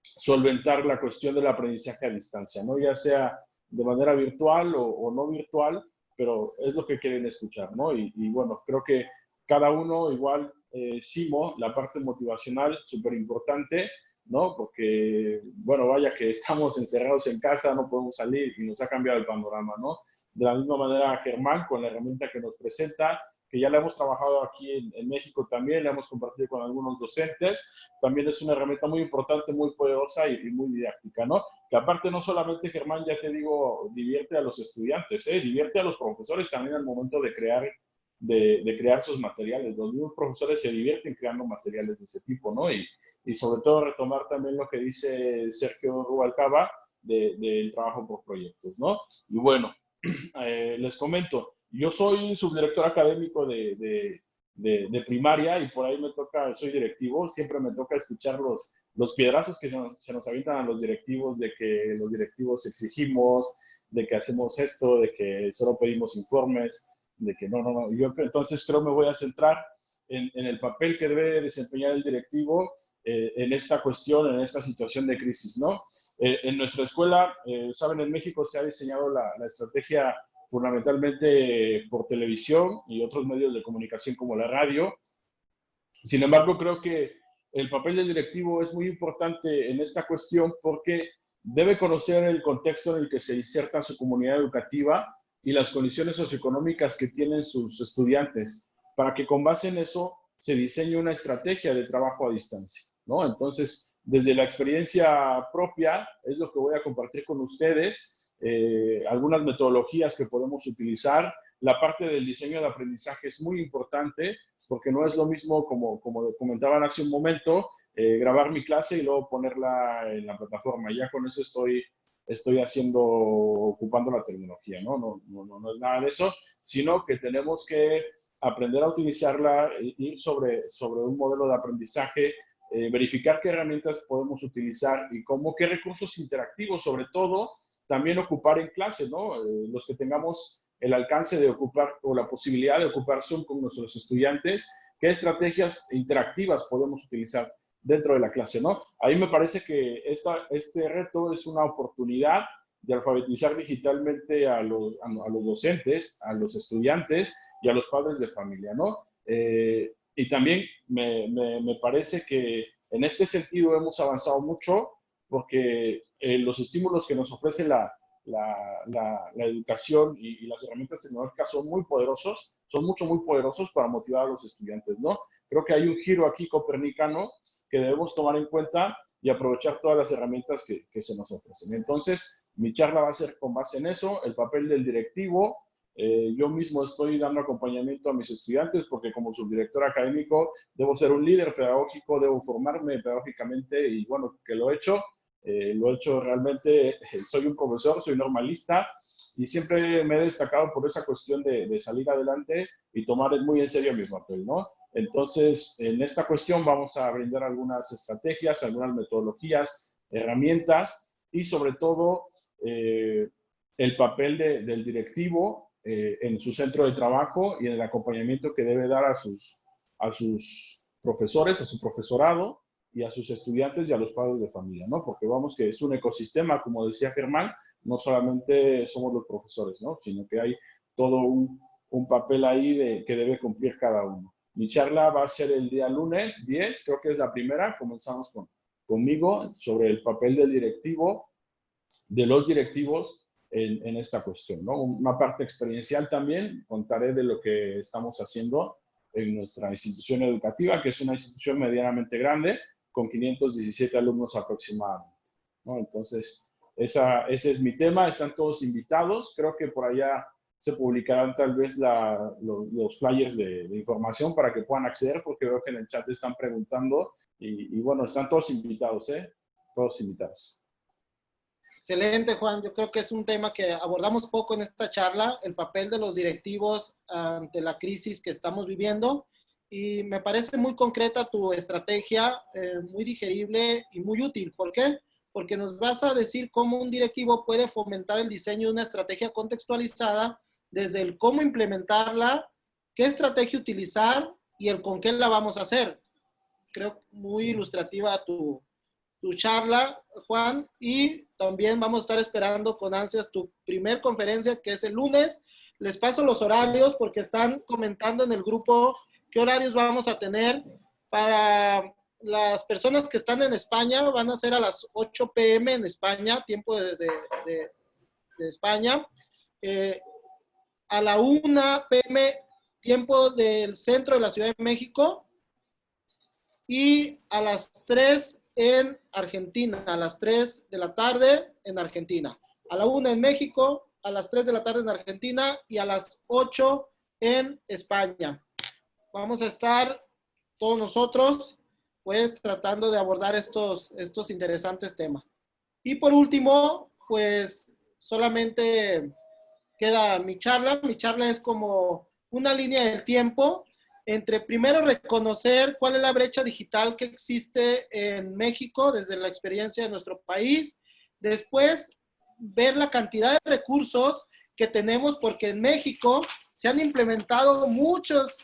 solventar la cuestión del aprendizaje a distancia, ¿no? Ya sea de manera virtual o no virtual, pero es lo que quieren escuchar, ¿no? Y bueno, creo que cada uno igual, Simo, la parte motivacional, súper importante, ¿no? Porque, bueno, vaya que estamos encerrados en casa, no podemos salir y nos ha cambiado el panorama, ¿no? De la misma manera, Germán, con la herramienta que nos presenta, que ya la hemos trabajado aquí en México también, la hemos compartido con algunos docentes, también es una herramienta muy importante, muy poderosa y muy didáctica, ¿no? Que aparte no solamente, Germán, ya te digo, divierte a los estudiantes, divierte a los profesores también al momento de crear sus materiales. Los mismos profesores se divierten creando materiales de ese tipo, ¿no? Y sobre todo retomar también lo que dice Sergio Rubalcaba del trabajo por proyectos, ¿no? Y bueno, les comento, yo soy subdirector académico de primaria y por ahí me toca, soy directivo, siempre me toca escuchar los piedrazos que se nos avientan a los directivos, de que los directivos exigimos, de que hacemos esto, de que solo pedimos informes, de que no. Yo entonces creo me voy a centrar en el papel que debe desempeñar el directivo en esta cuestión, en esta situación de crisis, ¿no? En nuestra escuela, saben, en México se ha diseñado la estrategia fundamentalmente por televisión y otros medios de comunicación como la radio. Sin embargo, creo que el papel del directivo es muy importante en esta cuestión porque debe conocer el contexto en el que se inserta su comunidad educativa y las condiciones socioeconómicas que tienen sus estudiantes, para que con base en eso se diseñe una estrategia de trabajo a distancia, ¿no? Entonces, desde la experiencia propia, es lo que voy a compartir con ustedes, algunas metodologías que podemos utilizar. La parte del diseño de aprendizaje es muy importante, porque no es lo mismo, como comentaban hace un momento, grabar mi clase y luego ponerla en la plataforma. Ya con eso estoy ocupando la tecnología, ¿no? No es nada de eso, sino que tenemos que aprender a utilizarla, ir sobre un modelo de aprendizaje, verificar qué herramientas podemos utilizar y qué recursos interactivos, sobre todo, también ocupar en clase, ¿no? Los que tengamos el alcance de ocupar o la posibilidad de ocupar Zoom con nuestros estudiantes, qué estrategias interactivas podemos utilizar dentro de la clase, ¿no? Ahí me parece que este reto es una oportunidad de alfabetizar digitalmente a los docentes, a los estudiantes y a los padres de familia, ¿no? Y también me parece que En este sentido hemos avanzado mucho porque los estímulos que nos ofrece la educación y las herramientas tecnológicas son muy poderosos, son muy poderosos para motivar a los estudiantes, ¿no? Creo que hay un giro aquí copernicano que debemos tomar en cuenta y aprovechar todas las herramientas que se nos ofrecen. Entonces, mi charla va a ser con base en eso, el papel del directivo. Yo mismo estoy dando acompañamiento a mis estudiantes porque como subdirector académico debo ser un líder pedagógico, debo formarme pedagógicamente y bueno, que lo he hecho realmente, soy un profesor, soy normalista y siempre me he destacado por esa cuestión de salir adelante y tomar muy en serio mi papel, ¿no? Entonces, en esta cuestión vamos a brindar algunas estrategias, algunas metodologías, herramientas y sobre todo el papel del directivo en su centro de trabajo y en el acompañamiento que debe dar a sus profesores, a su profesorado y a sus estudiantes y a los padres de familia, ¿no? Porque vamos que es un ecosistema, como decía Germán, no solamente somos los profesores, ¿no? Sino que hay todo un papel ahí que debe cumplir cada uno. Mi charla va a ser el día lunes 10, creo que es la primera, comenzamos conmigo sobre el papel del directivo, de los directivos en esta cuestión, ¿no? Una parte experiencial también, contaré de lo que estamos haciendo en nuestra institución educativa, que es una institución medianamente grande, con 517 alumnos aproximadamente, ¿no? Entonces, ese es mi tema, están todos invitados, creo que por allá se publicarán tal vez los flyers de información para que puedan acceder, porque veo que en el chat están preguntando y bueno, están todos invitados, todos invitados. Excelente, Juan. Yo creo que es un tema que abordamos poco en esta charla, el papel de los directivos ante la crisis que estamos viviendo. Y me parece muy concreta tu estrategia, muy digerible y muy útil. ¿Por qué? Porque nos vas a decir cómo un directivo puede fomentar el diseño de una estrategia contextualizada, desde el cómo implementarla, qué estrategia utilizar y el con qué la vamos a hacer. Creo muy ilustrativa tu charla, Juan, y también vamos a estar esperando con ansias tu primer conferencia, que es el lunes. Les paso los horarios porque están comentando en el grupo qué horarios vamos a tener. Para las personas que están en España, van a ser a las 8 p.m. en España, tiempo de España. A la 1 p.m. tiempo del centro de la Ciudad de México. Y a las 3 en Argentina, a las 3 de la tarde en Argentina. A la 1 en México, a las 3 de la tarde en Argentina y a las 8 en España. Vamos a estar todos nosotros, pues, tratando de abordar estos interesantes temas. Y por último, pues, solamente queda mi charla. Mi charla es como una línea del tiempo entre primero reconocer cuál es la brecha digital que existe en México desde la experiencia de nuestro país, después ver la cantidad de recursos que tenemos, porque en México se han implementado muchos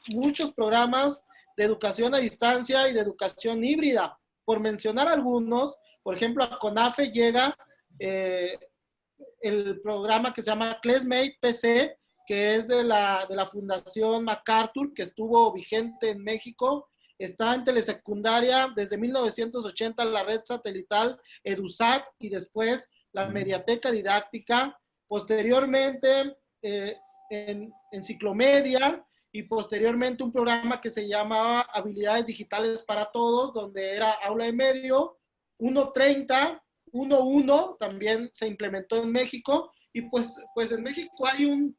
programas de educación a distancia y de educación híbrida. Por mencionar algunos, por ejemplo, a CONAFE llega el programa que se llama Classmate PC, que es de la Fundación MacArthur, que estuvo vigente en México. Está en telesecundaria desde 1980 la red satelital EduSat y después la Mediateca Didáctica. Posteriormente en Ciclomedia y posteriormente un programa que se llamaba Habilidades Digitales para Todos, donde era aula de medio. 1.30, 1.1 también se implementó en México y pues en México hay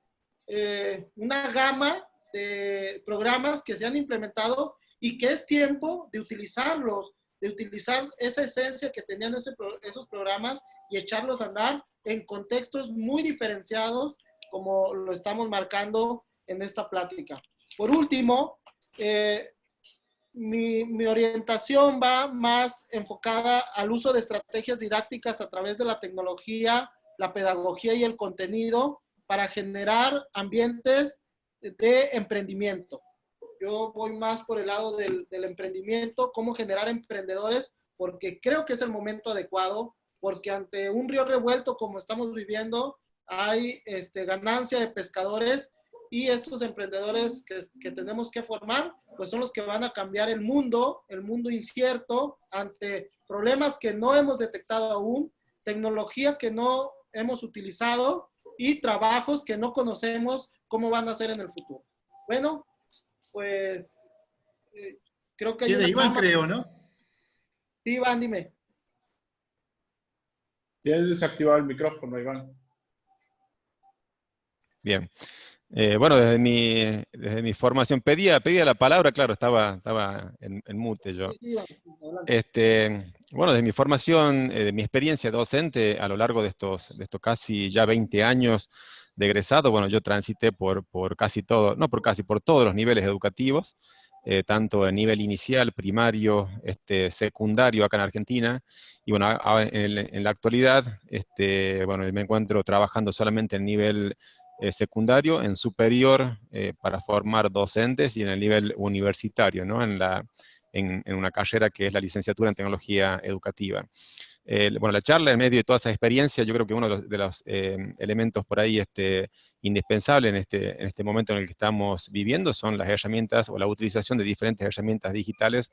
una gama de programas que se han implementado y que es tiempo de utilizarlos, de utilizar esa esencia que tenían esos programas y echarlos a andar en contextos muy diferenciados, como lo estamos marcando en esta plática. Por último, mi orientación va más enfocada al uso de estrategias didácticas a través de la tecnología, la pedagogía y el contenido para generar ambientes de emprendimiento. Yo voy más por el lado del emprendimiento, cómo generar emprendedores, porque creo que es el momento adecuado, porque ante un río revuelto como estamos viviendo, hay ganancia de pescadores y estos emprendedores que tenemos que formar, pues son los que van a cambiar el mundo incierto, ante problemas que no hemos detectado aún, tecnología que no hemos utilizado y trabajos que no conocemos cómo van a ser en el futuro. Bueno, pues creo que hay Queda una Iván, cámara. creo, ¿no? Sí, Iván, dime. Tienes desactivado el micrófono, Iván. Bien. Bueno, desde mi formación, pedía la palabra, claro, estaba en mute yo. Sí, sí, Iván, sí, adelante. Bueno, de mi formación, de mi experiencia docente a lo largo de estos casi ya 20 años de egresado, bueno, yo transité por casi todo, no por casi, por todos los niveles educativos, tanto a nivel inicial, primario, secundario acá en Argentina, y bueno, en la actualidad, bueno, me encuentro trabajando solamente en nivel secundario, en superior, para formar docentes, y en el nivel universitario, ¿no? En una carrera que es la licenciatura en tecnología educativa. Bueno, la charla, en medio de toda esa experiencia, yo creo que uno de los elementos por ahí indispensables en este momento en el que estamos viviendo son las herramientas o la utilización de diferentes herramientas digitales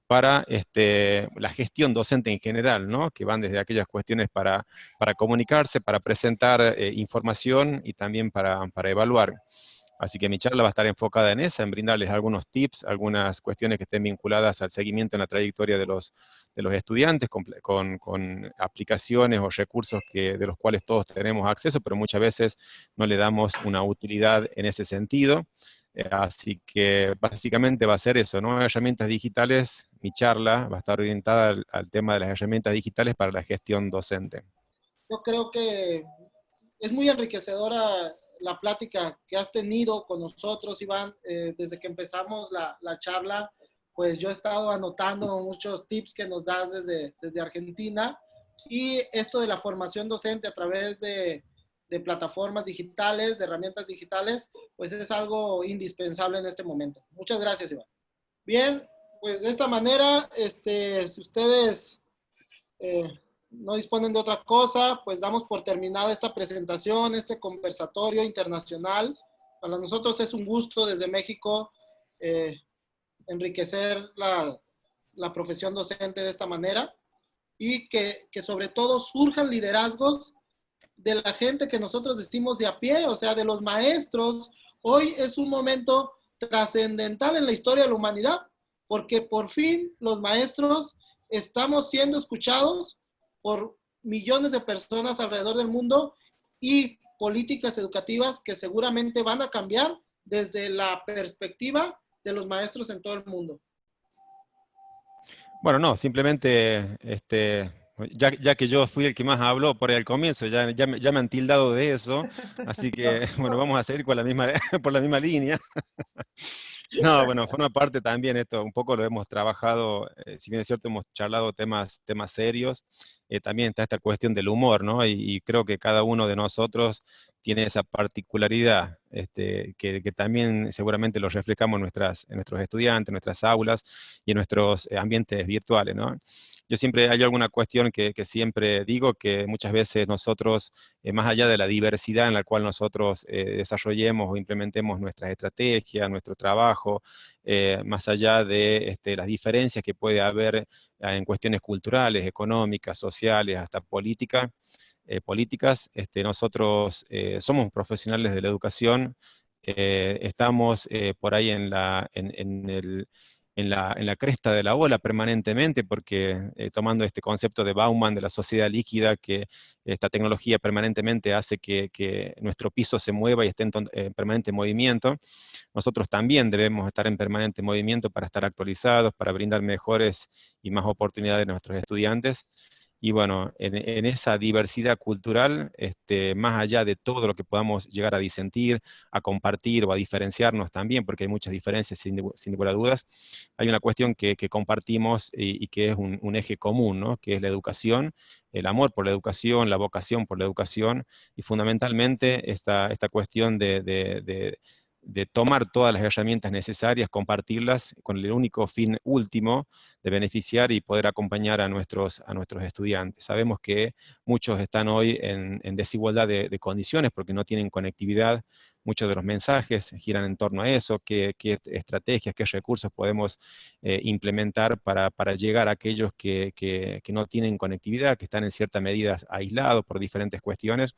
para la gestión docente en general, ¿no? Que van desde aquellas cuestiones para comunicarse, para presentar información y también para evaluar. Así que mi charla va a estar enfocada en esa, en brindarles algunos tips, algunas cuestiones que estén vinculadas al seguimiento en la trayectoria de los estudiantes, con aplicaciones o recursos de los cuales todos tenemos acceso, pero muchas veces no le damos una utilidad en ese sentido. Así que básicamente va a ser eso, ¿no? Herramientas digitales. Mi charla va a estar orientada al tema de las herramientas digitales para la gestión docente. Yo creo que es muy enriquecedora la plática que has tenido con nosotros, Iván, desde que empezamos la charla. Pues yo he estado anotando muchos tips que nos das desde Argentina, y esto de la formación docente a través de plataformas digitales, de herramientas digitales, pues es algo indispensable en este momento. Muchas gracias, Iván. Bien, pues de esta manera, si ustedes no disponen de otra cosa, pues damos por terminada esta presentación, este conversatorio internacional. Para nosotros es un gusto desde México enriquecer la profesión docente de esta manera, y que sobre todo surjan liderazgos de la gente que nosotros decimos de a pie, o sea, de los maestros. Hoy es un momento trascendental en la historia de la humanidad, porque por fin los maestros estamos siendo escuchados por millones de personas alrededor del mundo, y políticas educativas que seguramente van a cambiar desde la perspectiva de los maestros en todo el mundo. Bueno, no, simplemente, ya que yo fui el que más habló por ahí al comienzo, ya me han tildado de eso, así que, bueno, vamos a seguir con la misma, por la misma línea. No, bueno, forma parte también esto, un poco lo hemos trabajado, si bien es cierto, hemos charlado temas serios, también está esta cuestión del humor, ¿no? Y creo que cada uno de nosotros tiene esa particularidad, que también seguramente lo reflejamos en nuestros estudiantes, en nuestras aulas y en nuestros ambientes virtuales, ¿no? Yo siempre, hay alguna cuestión que siempre digo, que muchas veces nosotros, más allá de la diversidad en la cual nosotros desarrollemos o implementemos nuestras estrategias, nuestro trabajo, más allá de las diferencias que puede haber en cuestiones culturales, económicas, sociales, hasta políticas, nosotros somos profesionales de la educación, estamos por ahí en la cresta de la ola permanentemente, porque tomando este concepto de Bauman de la sociedad líquida, que esta tecnología permanentemente hace que nuestro piso se mueva y esté en permanente movimiento, nosotros también debemos estar en permanente movimiento para estar actualizados, para brindar mejores y más oportunidades a nuestros estudiantes. Y bueno, en esa diversidad cultural, más allá de todo lo que podamos llegar a disentir, a compartir o a diferenciarnos también, porque hay muchas diferencias sin lugar a dudas, hay una cuestión que compartimos y que es un eje común, ¿no? Que es la educación, el amor por la educación, la vocación por la educación, y fundamentalmente esta cuestión de tomar todas las herramientas necesarias, compartirlas con el único fin último de beneficiar y poder acompañar a nuestros estudiantes. Sabemos que muchos están hoy en desigualdad de condiciones porque no tienen conectividad. Muchos de los mensajes giran en torno a eso, qué estrategias, qué recursos podemos implementar para llegar a aquellos que no tienen conectividad, que están en cierta medida aislados por diferentes cuestiones.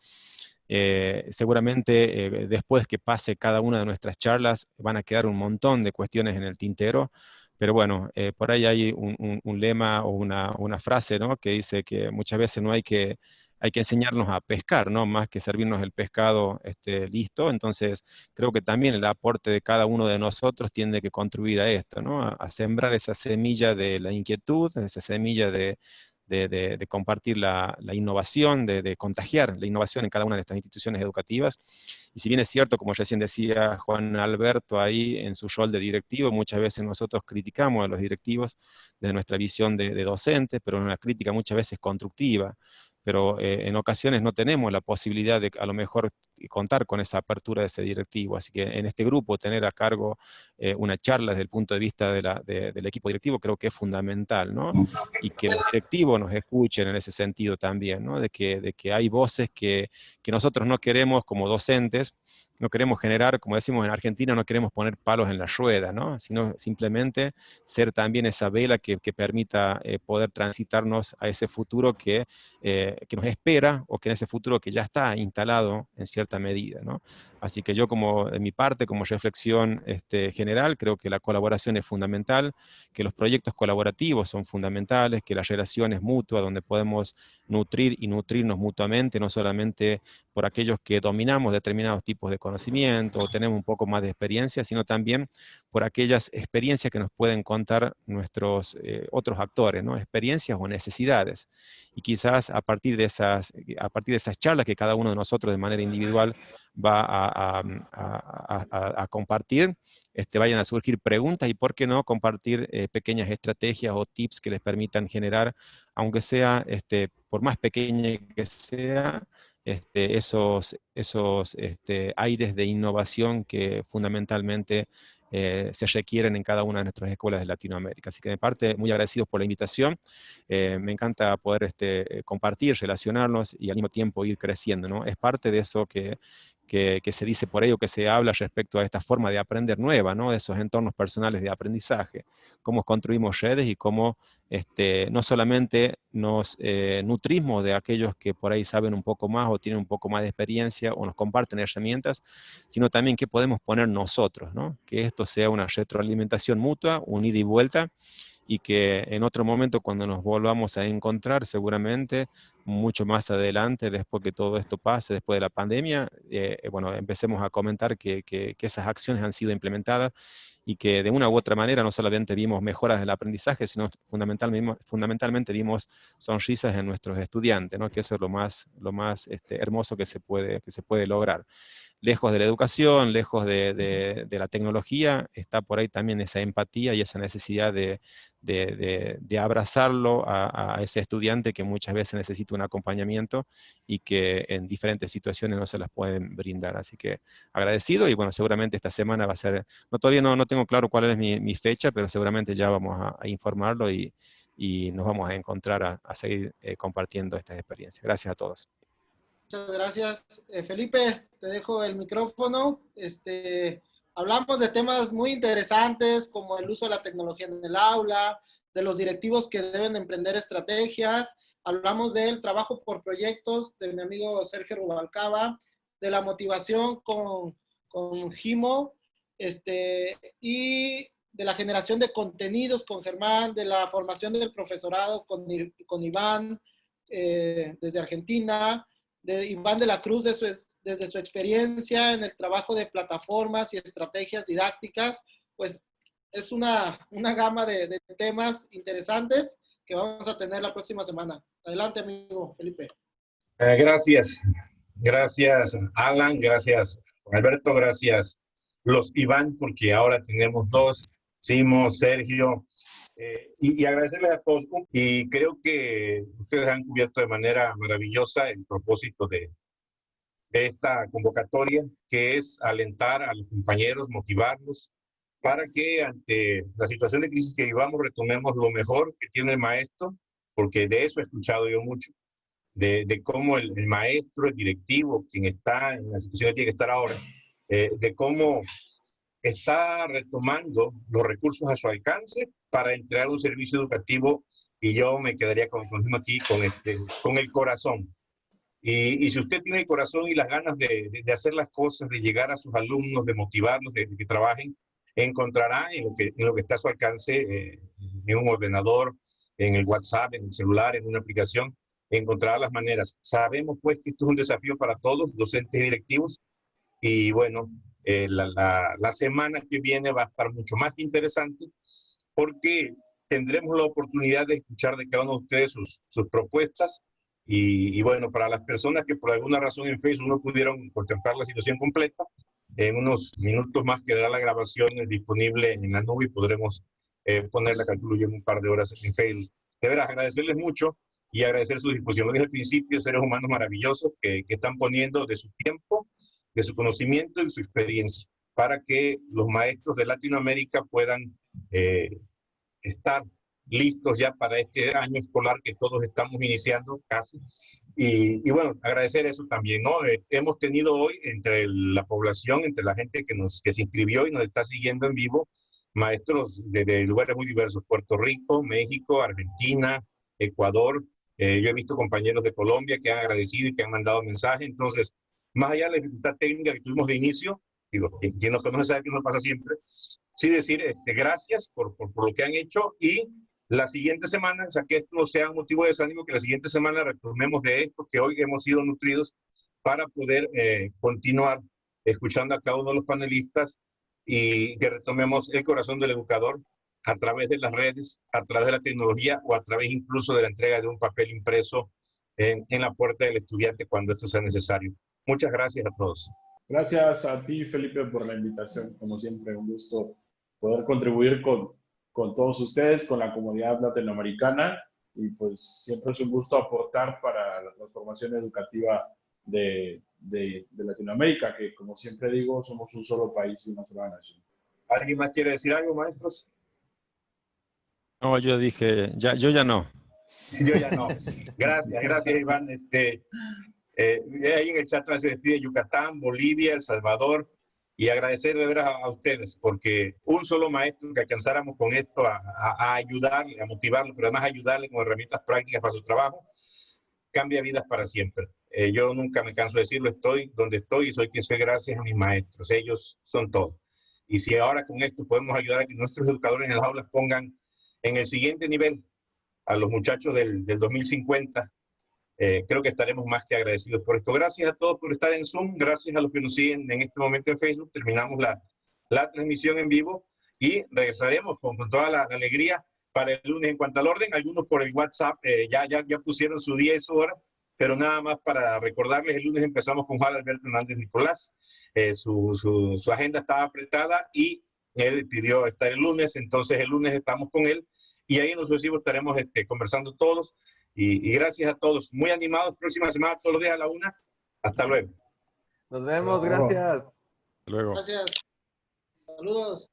Seguramente después que pase cada una de nuestras charlas van a quedar un montón de cuestiones en el tintero, pero bueno, por ahí hay un lema o una frase, ¿no?, que dice que muchas veces no hay que enseñarnos a pescar, ¿no?, más que servirnos el pescado listo. Entonces creo que también el aporte de cada uno de nosotros tiene que contribuir a esto, ¿no?, a sembrar esa semilla de la inquietud, esa semilla de compartir la innovación, de contagiar la innovación en cada una de estas instituciones educativas. Y si bien es cierto, como recién decía Juan Alberto ahí en su rol de directivo, muchas veces nosotros criticamos a los directivos desde nuestra visión de docentes, pero una crítica muchas veces constructiva. Pero en ocasiones no tenemos la posibilidad de a lo mejor contar con esa apertura de ese directivo. Así que en este grupo tener a cargo una charla desde el punto de vista del equipo directivo creo que es fundamental, ¿no? Y que los directivos nos escuchen en ese sentido también, ¿no? De que hay voces que nosotros no queremos como docentes, no queremos generar, como decimos en Argentina, no queremos poner palos en la rueda, ¿no?, sino simplemente ser también esa vela que permita poder transitarnos a ese futuro que nos espera, o que en ese futuro que ya está instalado en cierta medida, ¿no? Así que yo como de mi parte, como reflexión general, creo que la colaboración es fundamental, que los proyectos colaborativos son fundamentales, que las relaciones mutuas donde podemos nutrir y nutrirnos mutuamente, no solamente por aquellos que dominamos determinados tipos de conocimiento o tenemos un poco más de experiencia, sino también por aquellas experiencias que nos pueden contar nuestros otros actores, ¿no?, experiencias o necesidades. Y quizás a partir de esas charlas que cada uno de nosotros de manera individual va a compartir, vayan a surgir preguntas y por qué no compartir pequeñas estrategias o tips que les permitan generar, aunque sea, por más pequeña que sea, esos aires de innovación que fundamentalmente se requieren en cada una de nuestras escuelas de Latinoamérica. Así que de parte, muy agradecidos por la invitación. Me encanta poder compartir, relacionarnos y al mismo tiempo ir creciendo, ¿no? Es parte de eso que se dice por ahí o que se habla respecto a esta forma de aprender nueva, ¿no?, de esos entornos personales de aprendizaje, cómo construimos redes y cómo no solamente nos nutrimos de aquellos que por ahí saben un poco más o tienen un poco más de experiencia o nos comparten herramientas, sino también qué podemos poner nosotros, ¿no?, que esto sea una retroalimentación mutua, un ida y vuelta, y que en otro momento cuando nos volvamos a encontrar, seguramente mucho más adelante, después que todo esto pase, después de la pandemia, bueno, empecemos a comentar que esas acciones han sido implementadas y que de una u otra manera no solamente vimos mejoras en el aprendizaje, sino fundamentalmente vimos sonrisas en nuestros estudiantes, ¿no?, que eso es lo más hermoso que se puede lograr. Lejos de la educación, lejos de la tecnología, está por ahí también esa empatía y esa necesidad de abrazarlo a ese estudiante que muchas veces necesita un acompañamiento y que en diferentes situaciones no se las pueden brindar. Así que agradecido, y bueno, seguramente esta semana va a ser, todavía no tengo claro cuál es mi fecha, pero seguramente ya vamos a informarlo y nos vamos a encontrar a seguir compartiendo estas experiencias. Gracias a todos. Muchas gracias. Felipe, te dejo el micrófono. Hablamos de temas muy interesantes como el uso de la tecnología en el aula, de los directivos que deben emprender estrategias. Hablamos del trabajo por proyectos de mi amigo Sergio Rubalcaba, de la motivación con Gimo, y de la generación de contenidos con Germán, de la formación del profesorado con Iván, desde Argentina, de Iván de la Cruz desde su experiencia en el trabajo de plataformas y estrategias didácticas. Pues es una gama de temas interesantes que vamos a tener la próxima semana. Adelante, amigo Felipe. Gracias Alan, gracias Alberto, gracias los Iván, porque ahora tenemos dos, Simo, Sergio, y agradecerles a todos. Y creo que ustedes han cubierto de manera maravillosa el propósito de de esta convocatoria, que es alentar a los compañeros, motivarlos, para que ante la situación de crisis que vivamos retomemos lo mejor que tiene el maestro, porque de eso he escuchado yo mucho, de cómo el maestro, el directivo, quien está en la situación que tiene que estar ahora, de cómo está retomando los recursos a su alcance para entregar un servicio educativo, y yo me quedaría con aquí con el corazón. Y si usted tiene el corazón y las ganas de hacer las cosas, de llegar a sus alumnos, de motivarlos, de que trabajen, encontrará en lo que está a su alcance, en un ordenador, en el WhatsApp, en el celular, en una aplicación, encontrará las maneras. Sabemos pues que esto es un desafío para todos, docentes y directivos, y bueno, la semana que viene va a estar mucho más interesante, porque tendremos la oportunidad de escuchar de cada uno de ustedes sus propuestas. Y bueno, para las personas que por alguna razón en Facebook no pudieron contemplar la situación completa, en unos minutos más quedará la grabación disponible en la nube y podremos ponerla, calculo yo, en un par de horas en Facebook. De veras, agradecerles mucho y agradecer su disposición. Lo dije al principio, seres humanos maravillosos que están poniendo de su tiempo, de su conocimiento y de su experiencia para que los maestros de Latinoamérica puedan estar listos ya para este año escolar que todos estamos iniciando casi. Y bueno, agradecer eso también, ¿no? Hemos tenido hoy entre la población, entre la gente que se inscribió y nos está siguiendo en vivo, maestros de lugares muy diversos, Puerto Rico, México, Argentina, Ecuador. Yo he visto compañeros de Colombia que han agradecido y que han mandado mensajes. Entonces, más allá de la dificultad técnica que tuvimos de inicio, digo, quien nos conoce sabe que no pasa siempre, sí decir gracias por lo que han hecho, y la siguiente semana, o sea, que esto no sea un motivo de desánimo, que la siguiente semana retomemos de esto, que hoy hemos sido nutridos para poder continuar escuchando a cada uno de los panelistas y que retomemos el corazón del educador a través de las redes, a través de la tecnología o a través incluso de la entrega de un papel impreso en la puerta del estudiante cuando esto sea necesario. Muchas gracias a todos. Gracias a ti, Felipe, por la invitación. Como siempre, un gusto poder contribuir con todos ustedes, con la comunidad latinoamericana, y pues siempre es un gusto aportar para la transformación educativa de Latinoamérica, que como siempre digo, somos un solo país y una sola nación. ¿Alguien más quiere decir algo, maestros? No, yo dije, yo ya no. Yo ya no. Gracias, Iván. Ahí en el chat se despide Yucatán, Bolivia, El Salvador, y agradecer de veras a ustedes, porque un solo maestro que alcanzáramos con esto a ayudarle, a motivarlo, pero además ayudarle con herramientas prácticas para su trabajo, cambia vidas para siempre. Yo nunca me canso de decirlo, estoy donde estoy y soy quien soy gracias a mis maestros. Ellos son todo. Y si ahora con esto podemos ayudar a que nuestros educadores en las aulas pongan en el siguiente nivel a los muchachos del 2050, creo que estaremos más que agradecidos por esto. Gracias a todos por estar en Zoom, gracias a los que nos siguen en este momento en Facebook. Terminamos la transmisión en vivo y regresaremos con toda la alegría para el lunes. En cuanto al orden, algunos por el WhatsApp ya pusieron su día y su hora, pero nada más para recordarles, el lunes empezamos con Juan Alberto Hernández Nicolás. Su agenda estaba apretada y él pidió estar el lunes, entonces el lunes estamos con él y ahí en lo sucesivo estaremos conversando todos. Y gracias a todos. Muy animados. Próxima semana, todos los días a la 1. Hasta luego. Nos vemos. Gracias. Hasta luego. Gracias. Saludos.